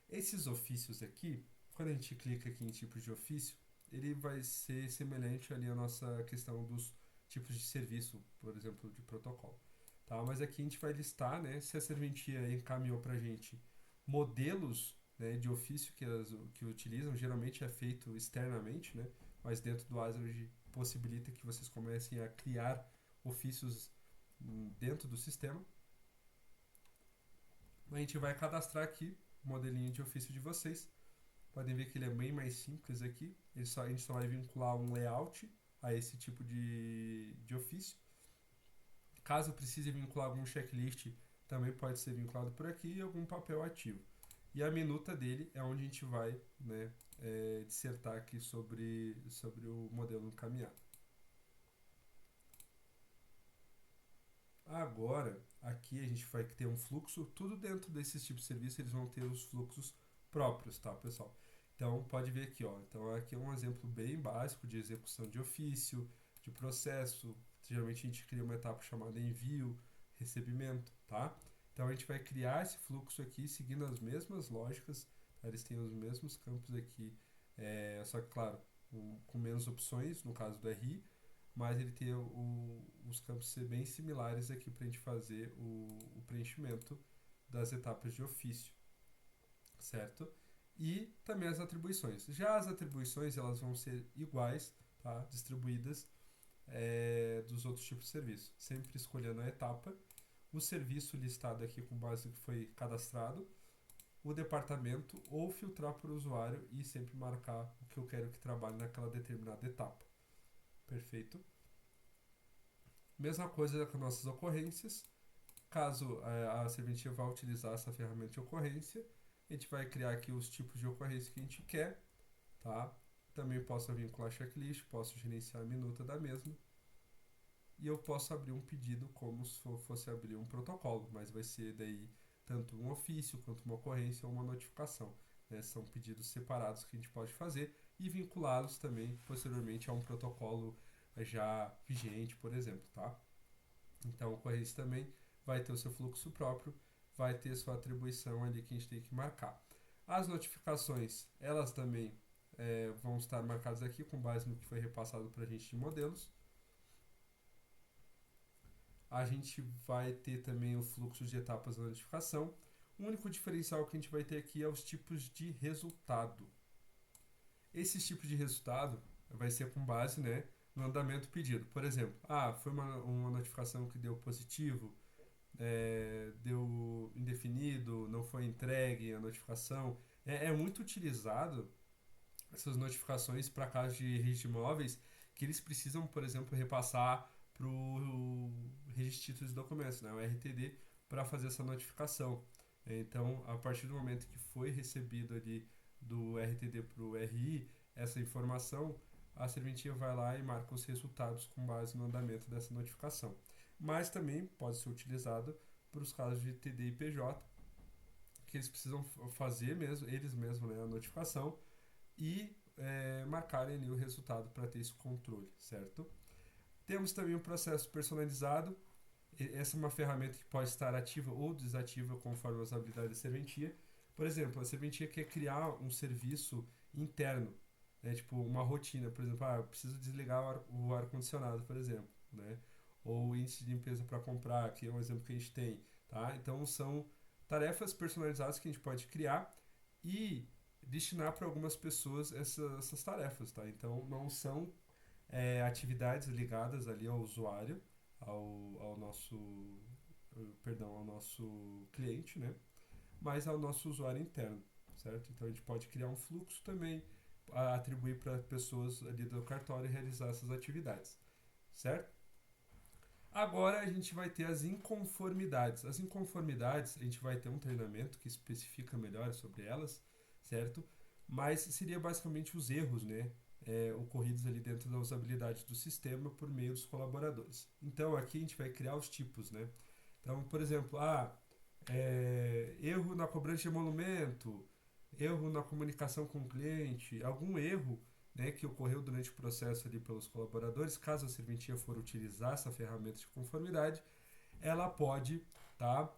Esses ofícios aqui, quando a gente clica aqui em tipos de ofício, ele vai ser semelhante ali à nossa questão dos tipos de serviço, por exemplo, de protocolo. Tá? Mas aqui a gente vai listar, né, se a serventia encaminhou para a gente modelos, né, de ofício que utilizam, geralmente é feito externamente, né, mas dentro do Azure possibilita que vocês comecem a criar ofícios dentro do sistema. A gente vai cadastrar aqui o modelinho de ofício de vocês. Podem ver que ele é bem mais simples aqui. A gente só vai vincular um layout a esse tipo de ofício. Caso precise vincular algum checklist, também pode ser vinculado por aqui e algum papel ativo. E a minuta dele é onde a gente vai, né, dissertar aqui sobre o modelo encaminhado. Agora, aqui a gente vai ter um fluxo, tudo dentro desses tipos de serviço, eles vão ter os fluxos próprios, tá, pessoal? Então, pode ver aqui, ó. Então, aqui é um exemplo bem básico de execução de ofício, de processo. Geralmente a gente cria uma etapa chamada envio, recebimento, tá? Então, a gente vai criar esse fluxo aqui seguindo as mesmas lógicas, tá? Eles têm os mesmos campos aqui, só que, claro, com menos opções, no caso do RI, mas ele tem os campos ser bem similares aqui para a gente fazer o preenchimento das etapas de ofício, certo? E também as atribuições. Já as atribuições elas vão ser iguais, tá? Distribuídas dos outros tipos de serviço, sempre escolhendo a etapa, o serviço listado aqui com base no que foi cadastrado, o departamento ou filtrar por usuário e sempre marcar o que eu quero que trabalhe naquela determinada etapa. Perfeito? Mesma coisa com nossas ocorrências. Caso a serventia vá utilizar essa ferramenta de ocorrência, a gente vai criar aqui os tipos de ocorrência que a gente quer, tá? Também posso vincular checklist, posso gerenciar a minuta da mesma e eu posso abrir um pedido como se fosse abrir um protocolo, mas vai ser daí tanto um ofício quanto uma ocorrência ou uma notificação, né? São pedidos separados que a gente pode fazer e vinculá-los também posteriormente a um protocolo já vigente, por exemplo, tá? Então, a ocorrência também vai ter o seu fluxo próprio, vai ter sua atribuição ali que a gente tem que marcar. As notificações, elas também vão estar marcadas aqui com base no que foi repassado para a gente de modelos. A gente vai ter também o fluxo de etapas da notificação. O único diferencial que a gente vai ter aqui é os tipos de resultado. Esses tipos de resultado vai ser com base, né, no andamento pedido. Por exemplo, foi uma notificação que deu positivo, deu indefinido, não foi entregue a notificação. É muito utilizado essas notificações para casos de registro de imóveis que eles precisam, por exemplo, repassar para o registro de títulos e documentos, né, o RTD, para fazer essa notificação. Então, a partir do momento que foi recebido ali do RTD para o RI, essa informação, a serventia vai lá e marca os resultados com base no andamento dessa notificação. Mas também pode ser utilizado para os casos de TD e PJ, que eles precisam fazer mesmo, eles mesmos, né, a notificação e marcarem ali o resultado para ter esse controle, certo? Temos também o processo personalizado. Essa é uma ferramenta que pode estar ativa ou desativa conforme as habilidades da serventia. Por exemplo, a serventia quer criar um serviço interno, né? Tipo uma rotina, por exemplo, eu preciso desligar o ar-condicionado, por exemplo, né? Ou índice de limpeza para comprar, que é um exemplo que a gente tem, tá? Então são tarefas personalizadas que a gente pode criar e destinar para algumas pessoas essas tarefas, tá? Então não são atividades ligadas ali ao usuário, ao nosso, perdão, ao nosso cliente, né? Mas ao nosso usuário interno, certo? Então a gente pode criar um fluxo também, atribuir para pessoas ali do cartório realizar essas atividades, certo? Agora a gente vai ter as inconformidades. As inconformidades, a gente vai ter um treinamento que especifica melhor sobre elas, certo? Mas seria basicamente os erros, né? Ocorridos ali dentro da usabilidade do sistema por meio dos colaboradores. Então aqui a gente vai criar os tipos, né? Então, por exemplo, erro na cobrança de emolumento, erro na comunicação com o cliente, algum erro, né, que ocorreu durante o processo ali pelos colaboradores, caso a serventia for utilizar essa ferramenta de conformidade, ela pode, tá,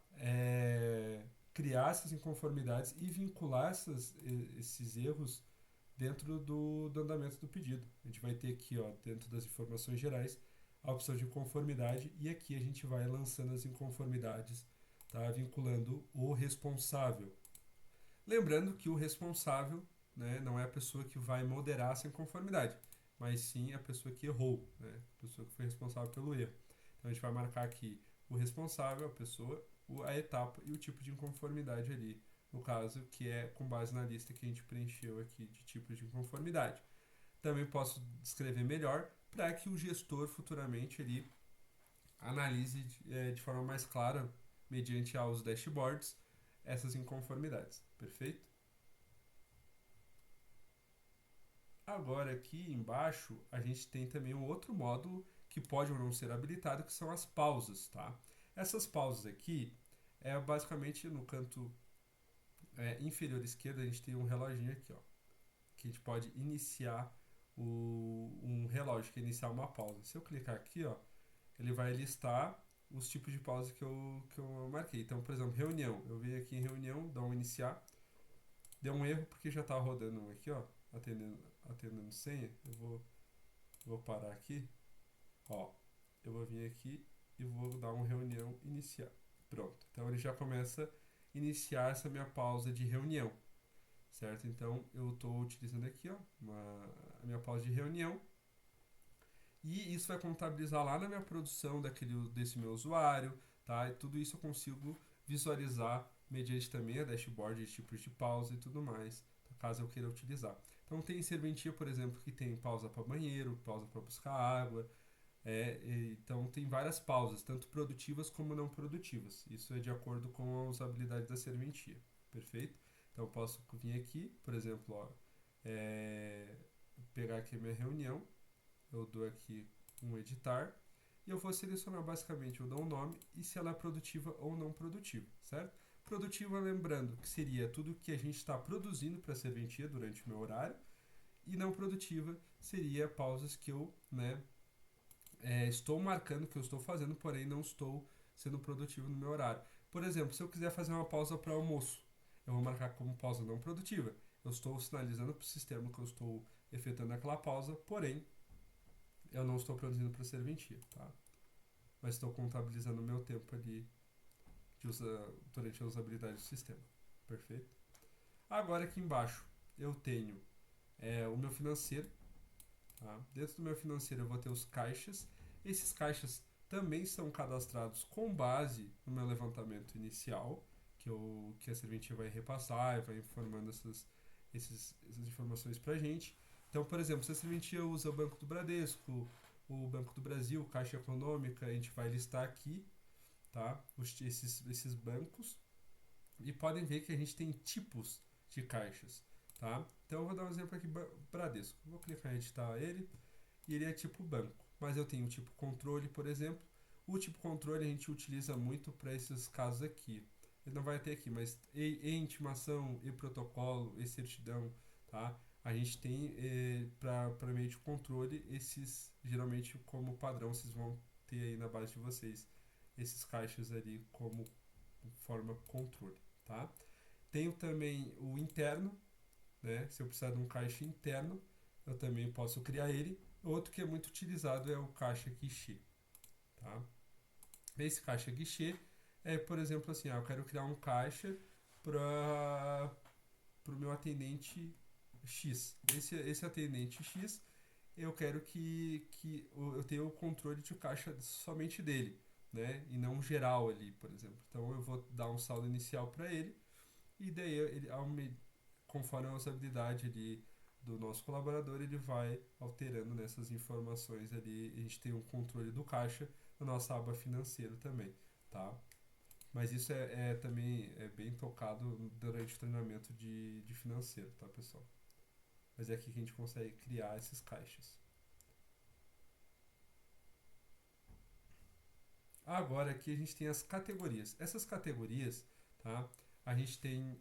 criar essas inconformidades e vincular esses erros dentro do andamento do pedido. A gente vai ter aqui, ó, dentro das informações gerais, a opção de conformidade e aqui a gente vai lançando as inconformidades, tá, vinculando o responsável. Lembrando que o responsável, né, não é a pessoa que vai moderar essa inconformidade, mas sim a pessoa que errou, né, a pessoa que foi responsável pelo erro. Então a gente vai marcar aqui o responsável, a pessoa, a etapa e o tipo de inconformidade ali, no caso, que é com base na lista que a gente preencheu aqui de tipos de inconformidade. Também posso descrever melhor para que o gestor futuramente ele analise de forma mais clara, mediante aos dashboards, essas inconformidades. Perfeito? Agora aqui embaixo a gente tem também um outro módulo que pode ou não ser habilitado, que são as pausas, tá? Essas pausas aqui é basicamente no canto inferior esquerdo a gente tem um reloginho aqui, ó, que a gente pode iniciar um relógio, que é iniciar uma pausa. Se eu clicar aqui, ó, ele vai listar os tipos de pausa que eu marquei. Então, por exemplo, reunião. Eu venho aqui em reunião, dou um iniciar. Deu um erro porque já tá rodando um aqui, ó, atendendo senha. Eu vou parar aqui, ó. Eu vou vir aqui e vou dar uma reunião iniciar. Pronto. Então ele já começa a iniciar essa minha pausa de reunião, certo? Então eu estou utilizando aqui, ó, a minha pausa de reunião, e isso vai contabilizar lá na minha produção desse meu usuário, tá? E tudo isso eu consigo visualizar mediante também a dashboard de tipos de pausa e tudo mais, caso eu queira utilizar. Então tem serventia, por exemplo, que tem pausa para banheiro, pausa para buscar água, então tem várias pausas, tanto produtivas como não produtivas. Isso é de acordo com a usabilidade da serventia, perfeito? Então eu posso vir aqui, por exemplo, ó, pegar aqui a minha reunião, eu dou aqui um editar e eu vou selecionar basicamente, eu dou um nome e se ela é produtiva ou não produtiva, certo? Produtiva, lembrando que seria tudo que a gente está produzindo para a serventia durante o meu horário, e não produtiva seria pausas que eu, né, estou marcando que eu estou fazendo, porém não estou sendo produtivo no meu horário. Por exemplo, se eu quiser fazer uma pausa para almoço, eu vou marcar como pausa não produtiva. Eu estou sinalizando para o sistema que eu estou efetuando aquela pausa, porém eu não estou produzindo para serventia, tá? Mas estou contabilizando o meu tempo ali durante a usabilidade do sistema. Perfeito? Agora aqui embaixo eu tenho o meu financeiro. Tá? Dentro do meu financeiro eu vou ter os caixas. Esses caixas também são cadastrados com base no meu levantamento inicial, que a serventia vai repassar e vai informando essas informações para a gente. Então, por exemplo, se a serventia usa o Banco do Bradesco, o Banco do Brasil, Caixa Econômica, a gente vai listar aqui, tá? Esses bancos, e podem ver que a gente tem tipos de caixas, tá? Então eu vou dar um exemplo aqui, Bradesco. Vou clicar em editar ele e ele é tipo banco, mas eu tenho o tipo controle, por exemplo. O tipo controle a gente utiliza muito para esses casos aqui. Ele não vai ter aqui, mas intimação, protocolo, certidão, tá? A gente tem para meio de controle esses, geralmente como padrão, vocês vão ter aí na base de vocês esses caixas ali como forma controle, tá? Tenho também o interno, né? Se eu precisar de um caixa interno, eu também posso criar ele. Outro que é muito utilizado é o caixa guichê, tá? Esse caixa guichê por exemplo, assim, eu quero criar um caixa para o meu atendente X. Esse atendente X, eu quero que eu tenha o controle de caixa somente dele, né? E não geral ali, por exemplo. Então eu vou dar um saldo inicial para ele, e daí conforme a usabilidade ali do nosso colaborador, ele vai alterando nessas informações ali. A gente tem um controle do caixa na nossa aba financeiro também, tá? Mas isso também bem tocado durante o treinamento de financeiro, tá, pessoal? Mas é aqui que a gente consegue criar esses caixas. Agora aqui a gente tem as categorias. Essas categorias, tá? A gente tem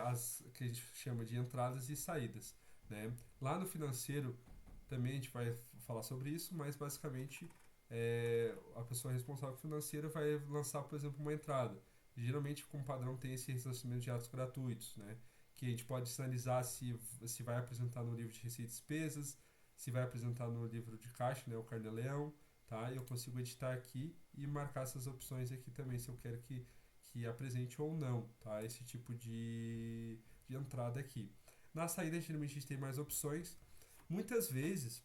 as que a gente chama de entradas e saídas, né? Lá no financeiro também a gente vai falar sobre isso, mas basicamente a pessoa responsável financeira vai lançar, por exemplo, uma entrada. Geralmente, como padrão, tem esse ressarcimento de atos gratuitos, né? Que a gente pode sinalizar se vai apresentar no livro de receitas e despesas, se vai apresentar no livro de caixa, né? O Carnê-Leão, tá? Eu consigo editar aqui e marcar essas opções aqui também, se eu quero que apresente ou não, tá? Esse tipo de entrada aqui. Na saída, geralmente, a gente tem mais opções. Muitas vezes,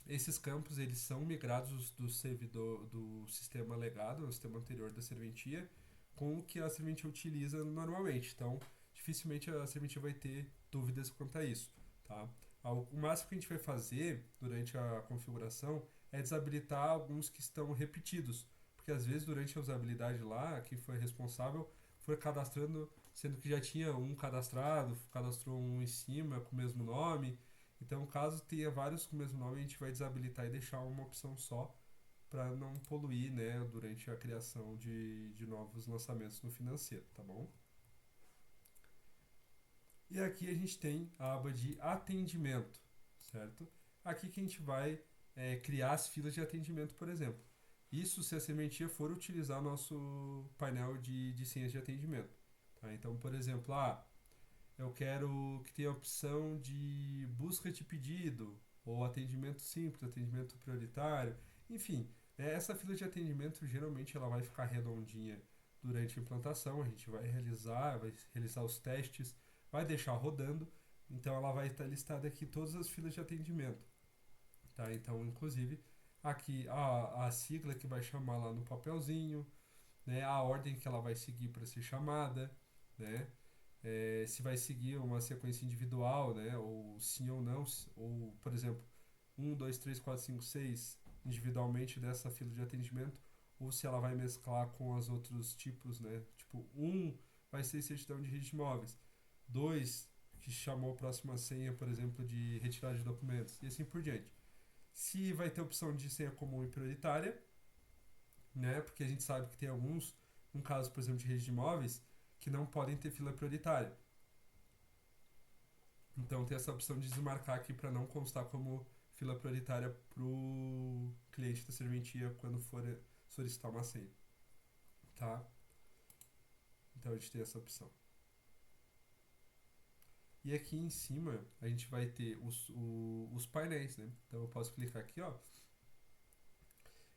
esses campos eles são migrados do servidor do sistema legado, do sistema anterior da serventia, com o que a serventia utiliza normalmente. Então, dificilmente a serventia vai ter dúvidas quanto a isso, tá? O máximo que a gente vai fazer durante a configuração é desabilitar alguns que estão repetidos, porque às vezes durante a usabilidade lá, quem foi responsável foi cadastrando, sendo que já tinha um cadastrado, cadastrou um em cima com o mesmo nome. Então, caso tenha vários com o mesmo nome, a gente vai desabilitar e deixar uma opção só para não poluir, né, durante a criação de novos lançamentos no financeiro, tá bom? E aqui a gente tem a aba de atendimento, certo? Aqui que a gente vai criar as filas de atendimento, por exemplo. Isso se a serventia for utilizar o nosso painel de senhas de atendimento. Tá? Então, por exemplo, eu quero que tenha a opção de busca de pedido, ou atendimento simples, atendimento prioritário, enfim, essa fila de atendimento geralmente ela vai ficar redondinha durante a implantação, a gente vai realizar os testes, vai deixar rodando, então ela vai estar listada aqui todas as filas de atendimento, tá? Então, inclusive, aqui a sigla que vai chamar lá no papelzinho, né? A ordem que ela vai seguir para ser chamada, né? Se vai seguir uma sequência individual, né? Ou sim ou não, ou, por exemplo, 1, 2, 3, 4, 5, 6 individualmente dessa fila de atendimento, ou se ela vai mesclar com os outros tipos, né? Tipo, vai ser certidão de registro de imóveis, 2 que chamou a próxima senha, por exemplo, de retirada de documentos, e assim por diante. Se vai ter opção de senha comum e prioritária, né? Porque a gente sabe que tem alguns, no caso, por exemplo, de registro de imóveis, que não podem ter fila prioritária. Então tem essa opção de desmarcar aqui para não constar como fila prioritária para o cliente da serventia quando for solicitar uma senha, tá? Então a gente tem essa opção. E aqui em cima a gente vai ter os painéis, né? Então eu posso clicar aqui, ó.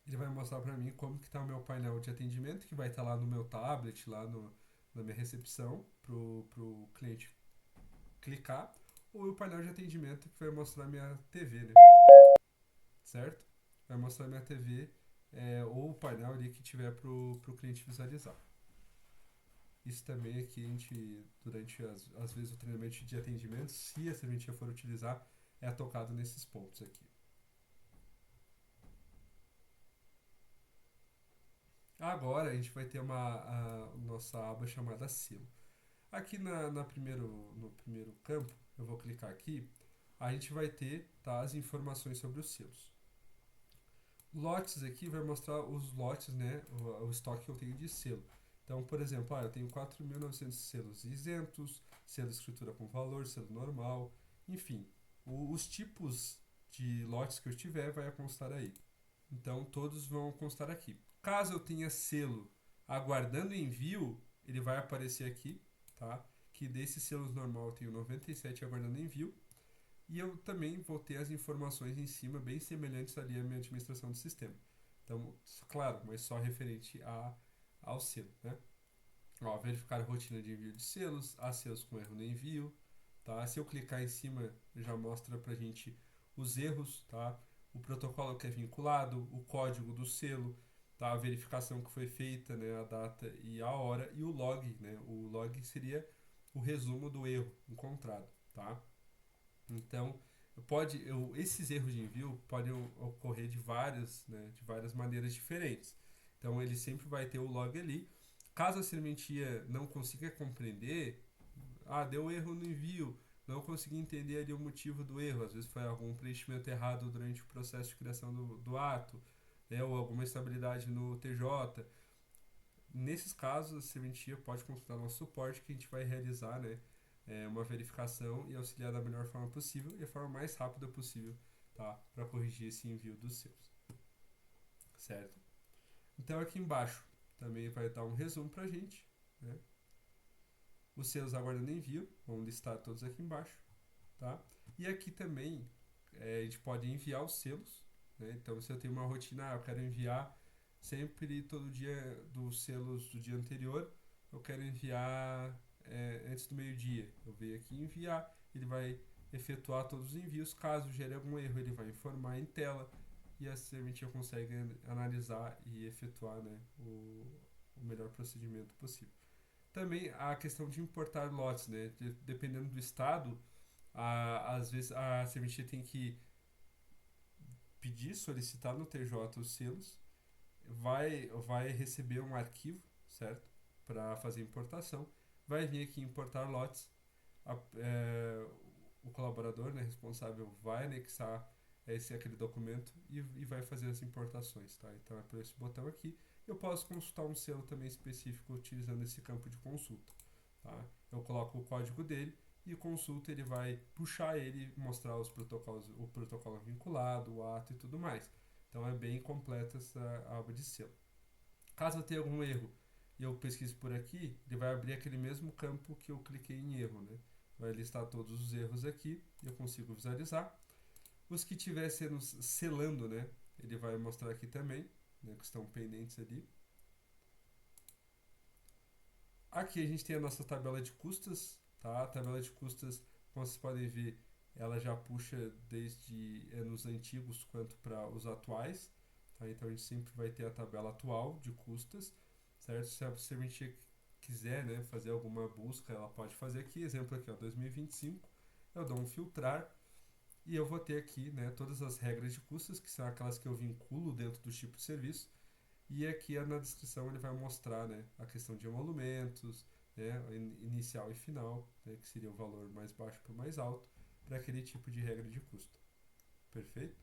Ele vai mostrar para mim como que está o meu painel de atendimento, que vai estar lá no meu tablet, lá na minha recepção, pro cliente clicar, ou o painel de atendimento que vai mostrar minha TV, né? Certo? Vai mostrar minha TV ou o painel ali que tiver pro cliente visualizar. Isso também aqui a gente, durante às vezes o treinamento de atendimento, se a serventia for utilizar, é tocado nesses pontos aqui. Agora a gente vai ter a nossa aba chamada selo. Aqui no primeiro campo, eu vou clicar aqui, a gente vai ter as informações sobre os selos. Lotes aqui vai mostrar os lotes, né, o estoque que eu tenho de selo. Então, por exemplo, eu tenho 4.900 selos isentos, selo escritura com valor, selo normal, enfim, os tipos de lotes que eu tiver vai constar aí. Então, todos vão constar aqui. Caso eu tenha selo aguardando envio, ele vai aparecer aqui, tá? Que desses selos normal eu tenho 97 aguardando envio. E eu também vou ter as informações em cima bem semelhantes ali à minha administração do sistema. Então, claro, mas só referente ao selo, né? Ó, verificar a rotina de envio de selos, há selos com erro no envio, tá? Se eu clicar em cima, já mostra pra gente os erros, tá? O protocolo que é vinculado, o código do selo, tá? A verificação que foi feita, né? A data e a hora e o log, né? O log seria o resumo do erro encontrado, tá? Então, esses erros de envio podem ocorrer de várias maneiras diferentes. Então, ele sempre vai ter o log ali. Caso a serventia não consiga compreender, deu erro no envio, não consegui entender ali o motivo do erro, às vezes foi algum preenchimento errado durante o processo de criação do ato, né, ou alguma instabilidade no TJ. Nesses casos, a serventia pode consultar nosso suporte que a gente vai realizar, né, uma verificação e auxiliar da melhor forma possível e a forma mais rápida possível, tá, para corrigir esse envio dos seus, certo? Então aqui embaixo também vai dar um resumo para a gente, né? Os selos aguardando envio, vão listar todos aqui embaixo, tá? E aqui também a gente pode enviar os selos, né? Então se eu tenho uma rotina, eu quero enviar sempre todo dia dos selos do dia anterior, eu quero enviar antes do meio-dia. Eu venho aqui enviar, ele vai efetuar todos os envios. Caso gere algum erro, ele vai informar em tela e a serventia consegue analisar e efetuar, né, o melhor procedimento possível. Também a questão de importar lotes, né? Dependendo do estado, às vezes a serventia tem que pedir, solicitar no TJ os selos, vai receber um arquivo, certo? Para fazer importação, vai vir aqui importar lotes, o colaborador, né, responsável vai anexar aquele documento e vai fazer as importações, tá? Então é por esse botão aqui. Eu posso consultar um selo também específico utilizando esse campo de consulta, tá? Eu coloco o código dele e consulta, ele vai puxar ele, mostrar os protocolos, o protocolo vinculado, o ato e tudo mais. Então é bem completa essa aba de selo. Caso eu tenha algum erro e eu pesquiso por aqui, ele vai abrir aquele mesmo campo que eu cliquei em erro, né? Vai listar todos os erros aqui e eu consigo visualizar. Os que estiver sendo selando, né? Ele vai mostrar aqui também, né? Que estão pendentes ali. Aqui a gente tem a nossa tabela de custas, tá? A tabela de custas, como vocês podem ver, ela já puxa desde nos antigos quanto para os atuais, tá? Então a gente sempre vai ter a tabela atual de custas, certo? Se a serventia quiser, né, fazer alguma busca, ela pode fazer aqui, exemplo aqui, ó, 2025, eu dou um filtrar e eu vou ter aqui, né, todas as regras de custas, que são aquelas que eu vinculo dentro do tipo de serviço. E aqui na descrição ele vai mostrar, né, a questão de emolumentos, né, inicial e final, né, que seria o valor mais baixo para o mais alto, para aquele tipo de regra de custo. Perfeito?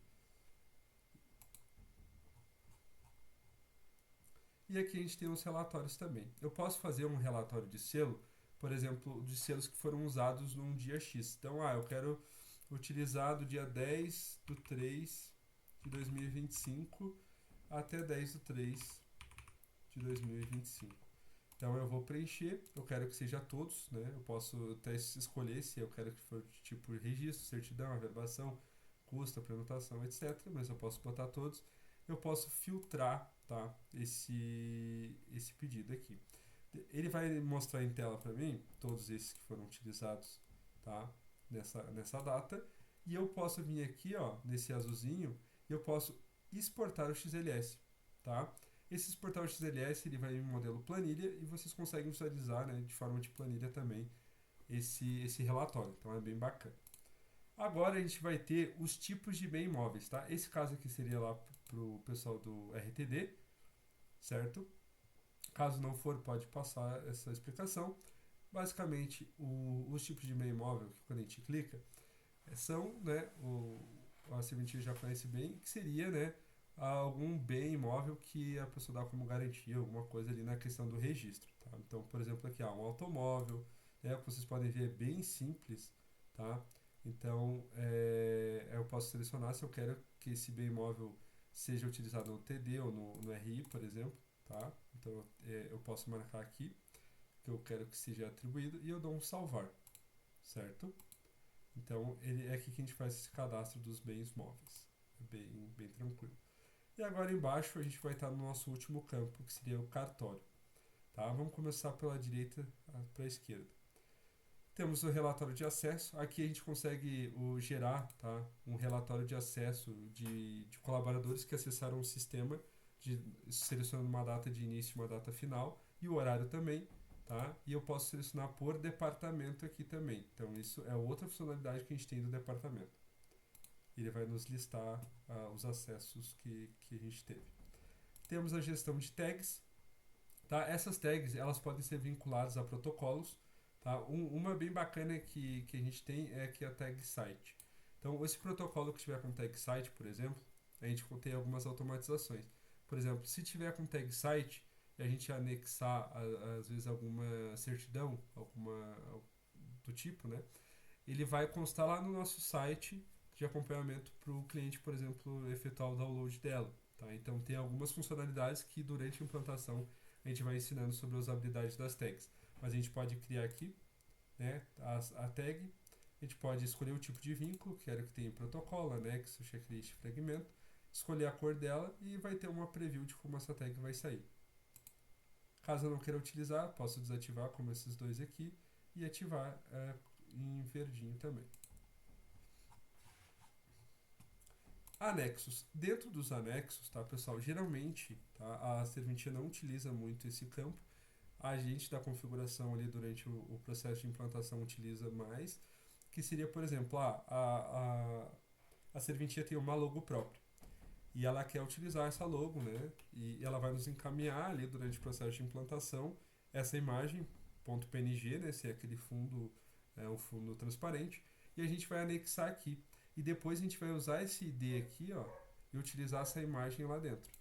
E aqui a gente tem os relatórios também. Eu posso fazer um relatório de selo, por exemplo, de selos que foram usados num dia X. Então, eu quero utilizar do dia 10 do 3 de 2025 até 10 do 3 de 2025. Então eu vou preencher, eu quero que seja todos, né? Eu posso até escolher se eu quero que for de tipo registro, certidão, averbação, custo, apresentação, etc. Mas eu posso botar todos. Eu posso filtrar, tá? Esse pedido aqui. Ele vai mostrar em tela para mim todos esses que foram utilizados, tá? Nessa data. E eu posso vir aqui, ó, nesse azulzinho, e eu posso exportar o XLS, tá? Esse exportar o XLS ele vai em modelo planilha e vocês conseguem visualizar, né, de forma de planilha também esse relatório. Então é bem bacana. Agora a gente vai ter os tipos de bem imóveis, tá? Esse caso aqui seria lá para o pessoal do RTD, certo? Caso não for, pode passar essa explicação. Basicamente, os tipos de bem imóvel, que quando a gente clica, são, né, a serventia já conhece bem, que seria, né, algum bem imóvel que a pessoa dá como garantia, alguma coisa ali na questão do registro, tá? Então, por exemplo, aqui, um automóvel, né, como vocês podem ver, é bem simples, tá? Então, eu posso selecionar se eu quero que esse bem imóvel seja utilizado no TD ou no RI, por exemplo, tá? Então, eu posso marcar aqui que eu quero que seja atribuído e eu dou um salvar, certo? Então, é aqui que a gente faz esse cadastro dos bens móveis. É bem tranquilo. E agora embaixo a gente vai estar no nosso último campo, que seria o cartório. Tá? Vamos começar pela direita para a esquerda. Temos o relatório de acesso. Aqui a gente consegue gerar, tá, um relatório de acesso de colaboradores que acessaram o sistema, selecionando uma data de início e uma data final, e o horário também. Tá? E eu posso selecionar por departamento aqui também. Então isso é outra funcionalidade que a gente tem do departamento. Ele vai nos listar os acessos que a gente teve. Temos a gestão de tags. Tá? Essas tags elas podem ser vinculadas a protocolos. Tá? Uma bem bacana que a gente tem é aqui a tag site. Então esse protocolo que tiver com tag site, por exemplo, a gente tem algumas automatizações. Por exemplo, se tiver com tag site e a gente anexar às vezes alguma certidão, alguma do tipo, né? Ele vai constar lá no nosso site de acompanhamento para o cliente, por exemplo, efetuar o download dela. Tá? Então tem algumas funcionalidades que durante a implantação a gente vai ensinando sobre a usabilidade das tags. Mas a gente pode criar aqui, né, a tag, a gente pode escolher o tipo de vínculo, quero que tenha protocolo, anexo, checklist, fragmento, escolher a cor dela e vai ter uma preview de como essa tag vai sair. Caso eu não queira utilizar, posso desativar como esses dois aqui e ativar em verdinho também. Anexos. Dentro dos anexos, tá, pessoal? Geralmente, tá, a serventia não utiliza muito esse campo. A gente da configuração ali durante o processo de implantação utiliza mais, que seria, por exemplo, a serventia tem uma logo própria e ela quer utilizar essa logo, né? E ela vai nos encaminhar ali durante o processo de implantação essa imagem .png, né? Se é aquele fundo, um fundo transparente, e a gente vai anexar aqui. e depois a gente vai usar esse ID aqui, ó, e utilizar essa imagem lá dentro.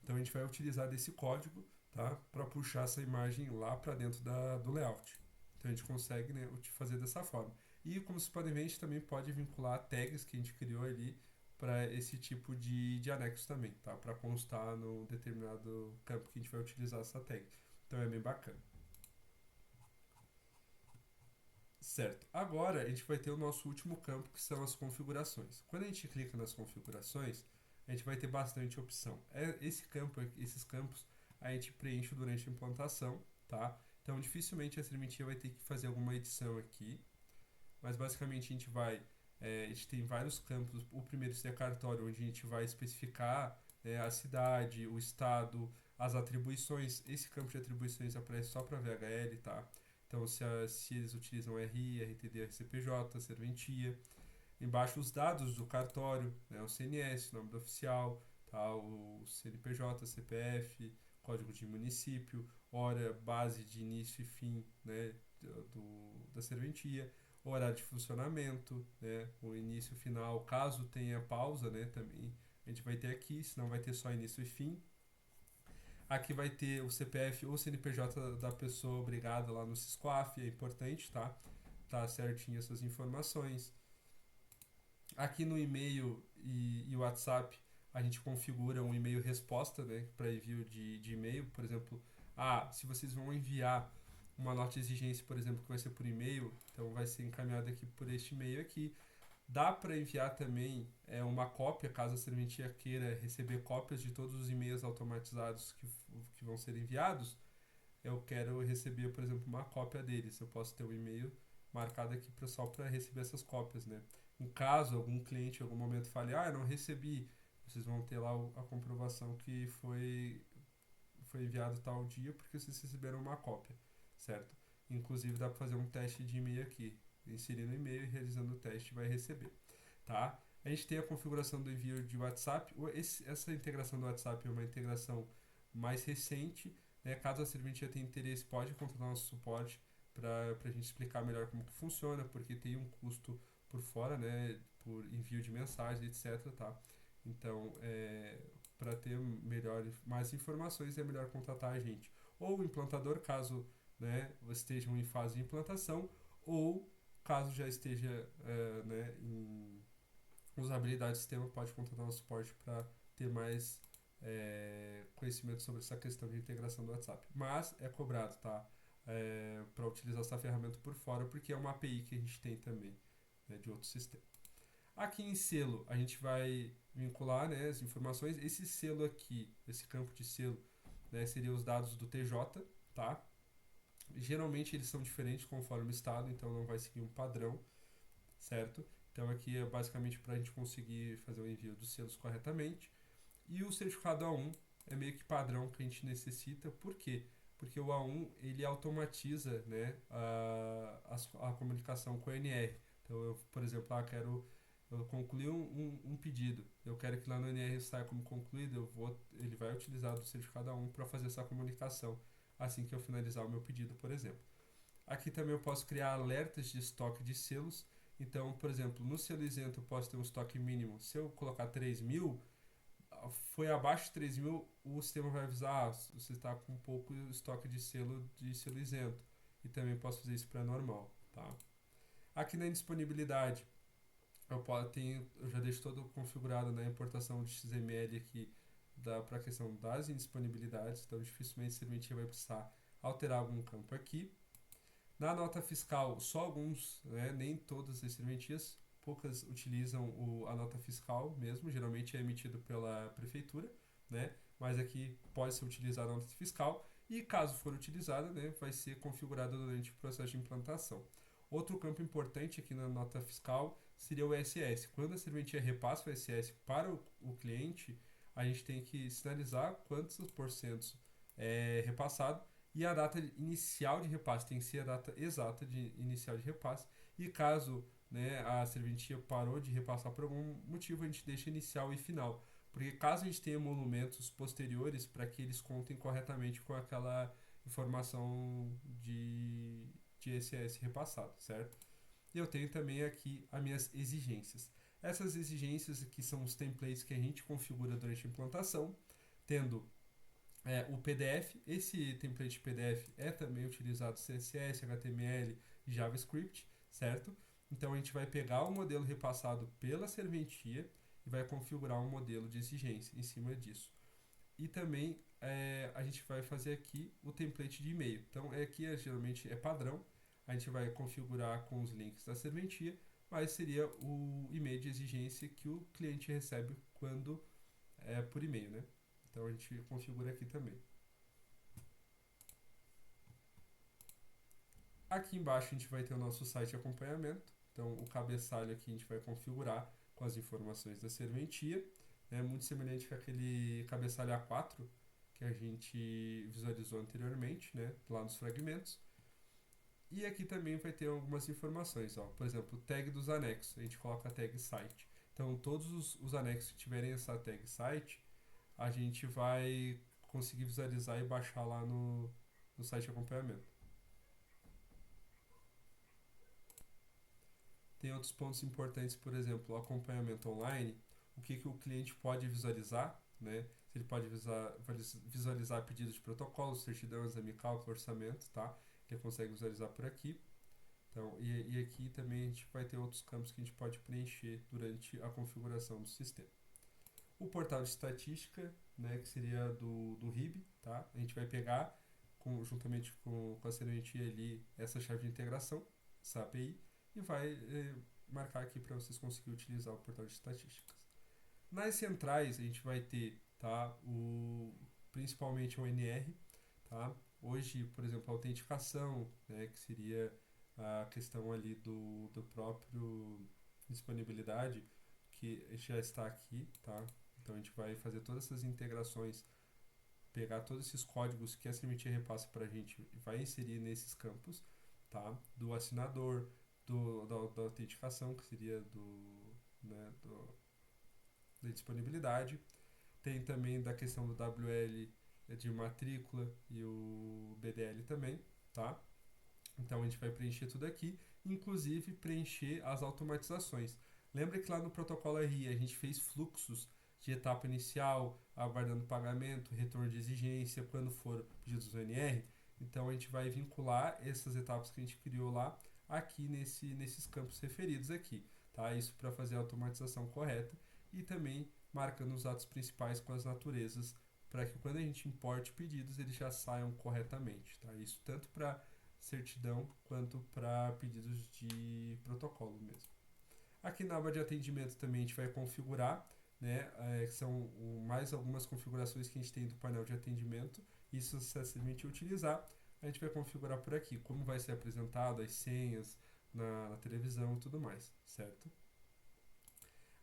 Então a gente vai utilizar desse código, tá, para puxar essa imagem lá para dentro do layout. Então a gente consegue, né, fazer dessa forma. E como vocês podem ver, a gente também pode vincular tags que a gente criou ali para esse tipo de anexo também, tá? Para constar no determinado campo que a gente vai utilizar essa tag. Então é bem bacana. Certo. Agora a gente vai ter o nosso último campo, que são as configurações. Quando a gente clica nas configurações, a gente vai ter bastante opção. Esses campos a gente preenche durante a implantação, tá? Então dificilmente a serventia vai ter que fazer alguma edição aqui, mas basicamente a gente tem vários campos. O primeiro seria cartório, onde a gente vai especificar, né, a cidade, o estado, as atribuições. Esse campo de atribuições aparece só para VHL, tá? Então, se eles utilizam RI, RTD, RCPJ, serventia. Embaixo, os dados do cartório, né, o CNS, o nome do oficial, tá, o CNPJ, CPF, código de município, hora, base de início e fim, né, da serventia, horário de funcionamento, né, o início e final, caso tenha pausa, né, também a gente vai ter aqui, senão vai ter só início e fim. Aqui vai ter o CPF ou CNPJ da pessoa obrigada lá no Sisquaf, é importante, tá? Tá certinho essas informações. Aqui no e-mail e WhatsApp a gente configura um e-mail resposta, né, para envio de e-mail, por exemplo, se vocês vão enviar uma nota de exigência, por exemplo, que vai ser por e-mail, então vai ser encaminhado aqui por este e-mail aqui. Dá para enviar também uma cópia, caso a serventia queira receber cópias de todos os e-mails automatizados que vão ser enviados. Eu quero receber, por exemplo, uma cópia deles. Eu posso ter o e-mail marcado aqui só para receber essas cópias, né? Em caso algum cliente em algum momento fale, eu não recebi, vocês vão ter lá a comprovação que foi enviado tal dia porque vocês receberam uma cópia, certo? Inclusive dá para fazer um teste de e-mail aqui. Inserindo o e-mail e realizando o teste vai receber, tá? A gente tem a configuração do envio de WhatsApp. Essa integração do WhatsApp é uma integração mais recente, né? Caso a serventia tenha interesse, pode contratar nosso suporte para a gente explicar melhor como que funciona, porque tem um custo por fora, né? Por envio de mensagem, etc, tá? Então, para ter mais informações, é melhor contratar a gente. Ou o implantador, caso, né, estejam em fase de implantação, ou caso já esteja, né, em usabilidade do sistema, pode contratar um suporte para ter mais conhecimento sobre essa questão de integração do WhatsApp. Mas é cobrado, tá? Para utilizar essa ferramenta por fora, porque é uma API que a gente tem também, né, de outro sistema. Aqui em selo, a gente vai vincular, né, as informações. Esse selo aqui, esse campo de selo, né, seria os dados do TJ, tá? Geralmente eles são diferentes conforme o estado, então não vai seguir um padrão, certo? Então aqui é basicamente para a gente conseguir fazer o envio dos selos corretamente. E o certificado A1 é meio que padrão que a gente necessita. Por quê? Porque o A1 ele automatiza, né, a comunicação com o NR. Então eu, por exemplo, eu concluí um pedido, eu quero que lá no NR saia como concluído, ele vai utilizar do certificado A1 para fazer essa comunicação assim que eu finalizar o meu pedido, por exemplo. Aqui também eu posso criar alertas de estoque de selos. Então, por exemplo, no selo isento eu posso ter um estoque mínimo. Se eu colocar 3.000, foi abaixo de 3.000, o sistema vai avisar, você está com pouco estoque de selo isento. E também posso fazer isso para normal, tá? Aqui na indisponibilidade, eu já deixo todo configurado na importação de XML aqui para a questão das indisponibilidades, então dificilmente a serventia vai precisar alterar algum campo aqui. Na nota fiscal, só alguns, né, nem todas as serventias, poucas utilizam a nota fiscal mesmo, geralmente é emitido pela prefeitura, né, mas aqui pode ser utilizada a nota fiscal e caso for utilizada, né, vai ser configurada durante o processo de implantação. Outro campo importante aqui na nota fiscal seria o SS. Quando a serventia repassa o SS para o cliente, a gente tem que sinalizar quantos porcentos é repassado e a data inicial de repasse tem que ser a data exata de inicial de repasse. E caso, né, a serventia parou de repassar por algum motivo, a gente deixa inicial e final. Porque caso a gente tenha monumentos posteriores, para que eles contem corretamente com aquela informação de SS repassado, certo? E eu tenho também aqui as minhas exigências. Essas exigências aqui são os templates que a gente configura durante a implantação, tendo o PDF. Esse template PDF é também utilizado CSS, HTML, JavaScript, certo? Então a gente vai pegar o modelo repassado pela serventia e vai configurar um modelo de exigência em cima disso. E também a gente vai fazer aqui o template de e-mail. Então aqui geralmente é padrão, a gente vai configurar com os links da serventia, mas seria o e-mail de exigência que o cliente recebe quando é por e-mail, né? Então a gente configura aqui também. Aqui embaixo a gente vai ter o nosso site de acompanhamento. Então o cabeçalho aqui a gente vai configurar com as informações da serventia. É muito semelhante com aquele cabeçalho A4 que a gente visualizou anteriormente, né, lá nos fragmentos. E aqui também vai ter algumas informações, ó. Por exemplo, tag dos anexos, a gente coloca a tag site. Então todos os anexos que tiverem essa tag site, a gente vai conseguir visualizar e baixar lá no site de acompanhamento. Tem outros pontos importantes, por exemplo, o acompanhamento online, o que o cliente pode visualizar, né? Se ele pode visualizar pedidos de protocolo, certidão, exame cálculo, orçamento, tá? Ele consegue visualizar por aqui. Então, e aqui também a gente vai ter outros campos que a gente pode preencher durante a configuração do sistema. O portal de estatística, né, que seria do RIB, tá? A gente vai pegar juntamente com a serventia ali essa chave de integração, essa API, e vai marcar aqui para vocês conseguirem utilizar o portal de estatísticas. Nas centrais a gente vai ter, tá, principalmente o NR, tá? Hoje, por exemplo, a autenticação, né, que seria a questão ali do próprio disponibilidade, que já está aqui, tá? Então a gente vai fazer todas essas integrações, pegar todos esses códigos que a serventia repassa para a gente e vai inserir nesses campos, tá? Do assinador, da autenticação, que seria da disponibilidade. Tem também da questão do WL de matrícula e o BDL também, tá? Então a gente vai preencher tudo aqui, inclusive preencher as automatizações. Lembra que lá no protocolo RI a gente fez fluxos de etapa inicial, aguardando pagamento, retorno de exigência, quando for pedidos do NR? Então a gente vai vincular essas etapas que a gente criou lá aqui nesses campos referidos aqui, tá? Isso para fazer a automatização correta e também marcando os atos principais com as naturezas para que quando a gente importe pedidos eles já saiam corretamente, tá? Isso tanto para certidão quanto para pedidos de protocolo mesmo. Aqui na aba de atendimento também a gente vai configurar, né, que são mais algumas configurações que a gente tem do painel de atendimento. Isso se a serventia utilizar, a gente vai configurar por aqui, como vai ser apresentado, as senhas na televisão e tudo mais, certo?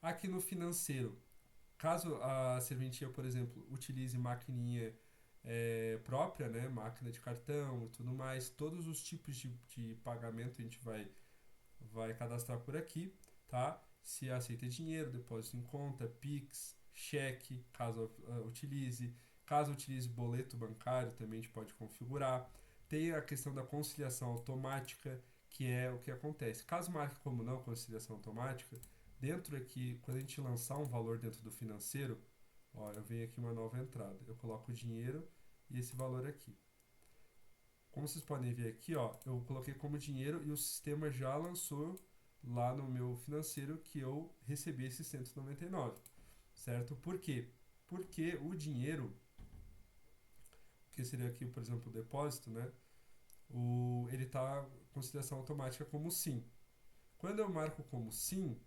Aqui no financeiro, caso a serventia, por exemplo, utilize maquininha própria, né, máquina de cartão e tudo mais, todos os tipos de pagamento a gente vai cadastrar por aqui, tá? Se aceita dinheiro, depósito em conta, Pix, cheque, caso utilize boleto bancário, também a gente pode configurar. Tem a questão da conciliação automática, que é o que acontece. Caso marque como não conciliação automática, dentro aqui, quando a gente lançar um valor dentro do financeiro, ó, eu venho aqui uma nova entrada, eu coloco o dinheiro e esse valor aqui. Como vocês podem ver aqui, ó, eu coloquei como dinheiro e o sistema já lançou lá no meu financeiro que eu recebi esse 199, certo? Por quê? Porque o dinheiro, que seria aqui, por exemplo, o depósito, né? Ele está em consideração automática como sim. Quando eu marco como sim,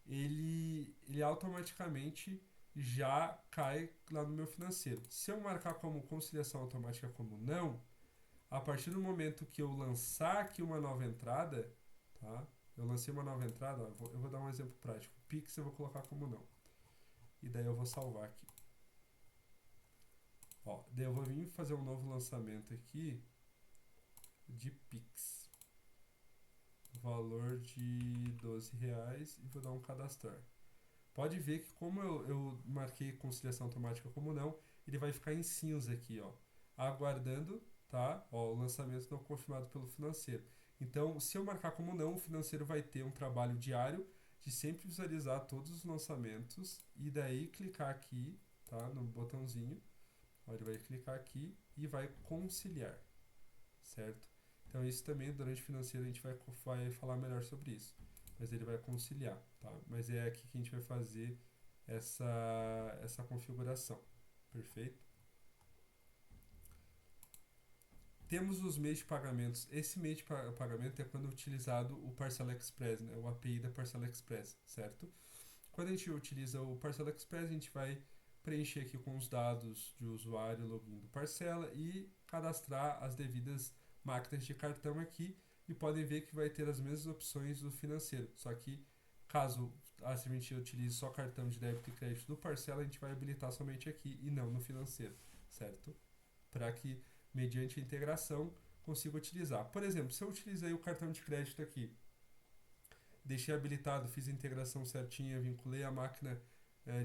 ele automaticamente já cai lá no meu financeiro. Se eu marcar como conciliação automática como não, a partir do momento que eu lançar aqui uma nova entrada, tá? Eu lancei uma nova entrada, ó, eu vou dar um exemplo prático. Pix eu vou colocar como não. E daí eu vou salvar aqui. Ó, daí eu vou vir fazer um novo lançamento aqui de Pix. Valor de R$ 12 e vou dar um cadastrar. Pode ver que como eu marquei conciliação automática como não, ele vai ficar em cinza aqui, ó, aguardando, tá? Ó, o lançamento não confirmado pelo financeiro. Então, se eu marcar como não, o financeiro vai ter um trabalho diário de sempre visualizar todos os lançamentos e daí clicar aqui, tá, no botãozinho. Ele vai clicar aqui e vai conciliar, certo? Então isso também durante o financeiro a gente vai falar melhor sobre isso, mas ele vai conciliar, tá? Mas é aqui que a gente vai fazer essa configuração, perfeito? Temos os meios de pagamentos. Esse meio de pagamento é quando utilizado o Parcela Express, né? O API da Parcela Express, certo? Quando a gente utiliza o Parcela Express, a gente vai preencher aqui com os dados de usuário, login do Parcela e cadastrar as devidas máquinas de cartão aqui e podem ver que vai ter as mesmas opções do financeiro, só que caso a serventia utilize só cartão de débito e crédito do Parcela, a gente vai habilitar somente aqui e não no financeiro, certo? Para que, mediante a integração, consiga utilizar. Por exemplo, se eu utilizei o cartão de crédito aqui, deixei habilitado, fiz a integração certinha, vinculei a máquina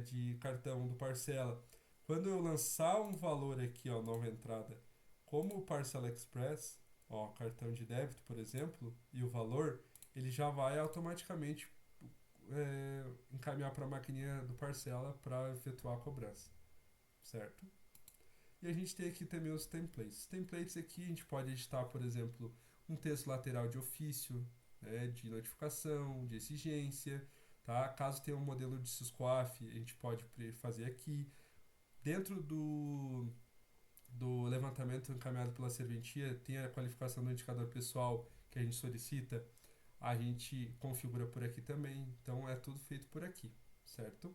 de cartão do Parcela. Quando eu lançar um valor aqui, ó, nova entrada, como o Parcela Express, ó, cartão de débito, por exemplo, e o valor, ele já vai automaticamente encaminhar para a maquininha do Parcela para efetuar a cobrança, certo? E a gente tem aqui também os templates. Os templates aqui a gente pode editar, por exemplo, um texto lateral de ofício, né, de notificação, de exigência, tá? Caso tenha um modelo de SysQuaf, a gente pode fazer aqui. Dentro do levantamento encaminhado pela serventia, tem a qualificação do indicador pessoal que a gente solicita, a gente configura por aqui também. Então é tudo feito por aqui, certo?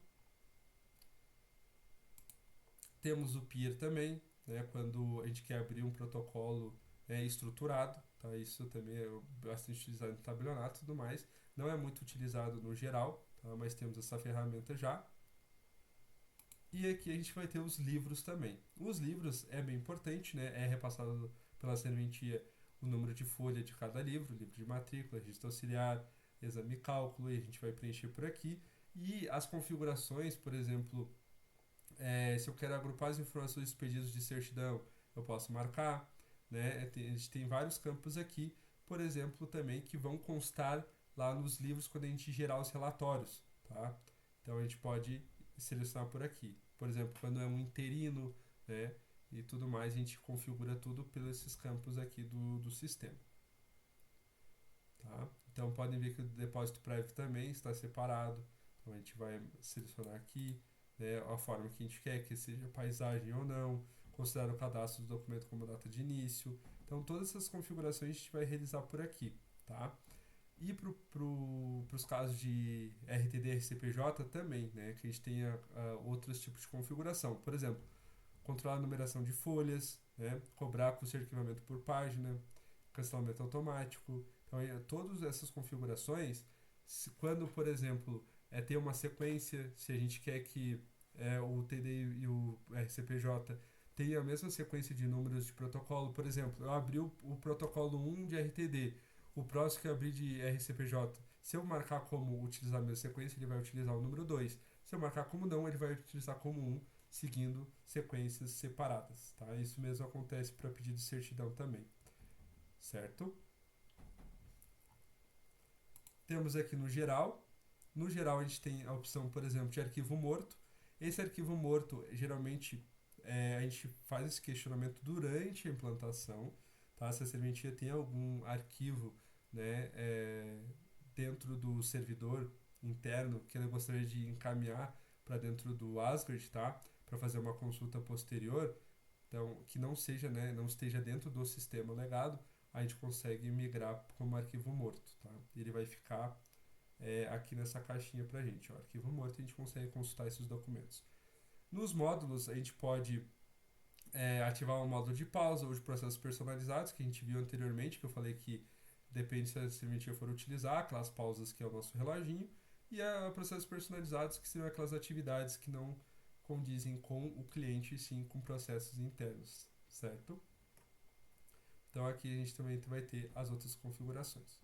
Temos o peer também, né, quando a gente quer abrir um protocolo estruturado, tá? Isso também é bastante utilizado em tabelionato e tudo mais. Não é muito utilizado no geral, tá? Mas temos essa ferramenta já. E aqui a gente vai ter os livros também. Os livros é bem importante, né? É repassado pela serventia o número de folha de cada livro, livro de matrícula, registro auxiliar, exame e cálculo, e a gente vai preencher por aqui. E as configurações, por exemplo, se eu quero agrupar as informações dos pedidos de certidão, eu posso marcar, né? A gente tem vários campos aqui, por exemplo, também que vão constar lá nos livros quando a gente gerar os relatórios, tá? Então a gente pode selecionar por aqui. Por exemplo, quando é um interino, né? E tudo mais, a gente configura tudo pelos esses campos aqui do sistema. Tá? Então podem ver que o depósito prévio também está separado. Então a gente vai selecionar aqui, né, a forma que a gente quer, que seja paisagem ou não, considerar o cadastro do documento como data de início. Então todas essas configurações a gente vai realizar por aqui, tá? E para os casos de RTD e RCPJ também, né, que a gente tenha outros tipos de configuração. Por exemplo, controlar a numeração de folhas, né, cobrar custo de arquivamento por página, cancelamento automático. Então, todas essas configurações, quando, por exemplo, tem uma sequência, se a gente quer que o TD e o RCPJ tenham a mesma sequência de números de protocolo, por exemplo, eu abri o protocolo 1 de RTD, o próximo que eu abri de RCPJ, se eu marcar como utilizar a mesma sequência, ele vai utilizar o número 2. Se eu marcar como não, ele vai utilizar como 1, seguindo sequências separadas, tá? Isso mesmo acontece para pedido de certidão também, certo? Temos aqui no geral. No geral, a gente tem a opção, por exemplo, de arquivo morto. Esse arquivo morto, geralmente, a gente faz esse questionamento durante a implantação, tá? Se a serventia tem algum arquivo, né, dentro do servidor interno que ela gostaria de encaminhar para dentro do Asgard, tá? Para fazer uma consulta posterior, então que não seja, né, não esteja dentro do sistema legado, a gente consegue migrar como arquivo morto, tá? Ele vai ficar aqui nessa caixinha pra gente, ó, arquivo morto, a gente consegue consultar esses documentos. Nos módulos, a gente pode ativar um módulo de pausa ou de processos personalizados, que a gente viu anteriormente, que eu falei que depende se a serventia for utilizar, aquelas pausas que é o nosso reloginho, e a processos personalizados, que seriam aquelas atividades que não condizem com o cliente, e sim com processos internos, certo? Então aqui a gente também vai ter as outras configurações.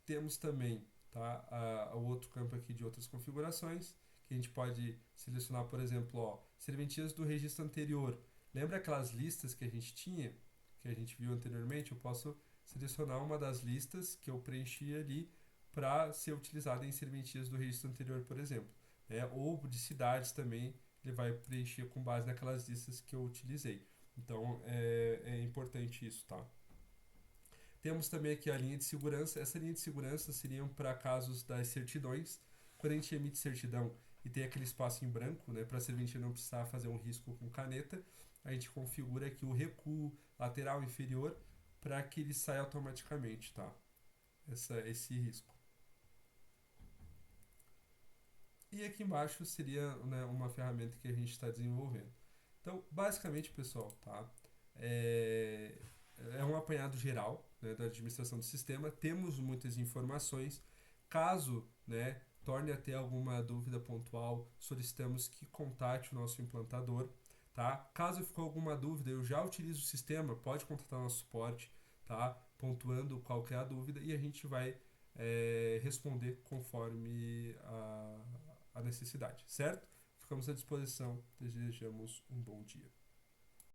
Temos também, tá, o outro campo aqui de outras configurações, que a gente pode selecionar, por exemplo, ó, serventias do registro anterior. Lembra aquelas listas que a gente tinha? que a gente viu anteriormente, eu posso selecionar uma das listas que eu preenchi ali para ser utilizada em serventias do registro anterior, por exemplo. Ou de cidades também, ele vai preencher com base naquelas listas que eu utilizei. Então, é importante isso, tá? Temos também aqui a linha de segurança. Essa linha de segurança seriam para casos das certidões. Quando a gente emite certidão e tem aquele espaço em branco, né, para a serventia não precisar fazer um risco com caneta, a gente configura aqui o recuo lateral inferior para que ele saia automaticamente, tá? Esse risco. E aqui embaixo seria, né, uma ferramenta que a gente está desenvolvendo. Então, basicamente, pessoal, tá? É um apanhado geral, né, da administração do sistema. Temos muitas informações. Caso, né, torne a ter alguma dúvida pontual, solicitamos que contate o nosso implantador. Tá? Caso ficou alguma dúvida, eu já utilizo o sistema, pode contatar nosso suporte, tá? Pontuando qual que é a dúvida e a gente vai responder conforme a necessidade, certo? Ficamos à disposição. Desejamos um bom dia.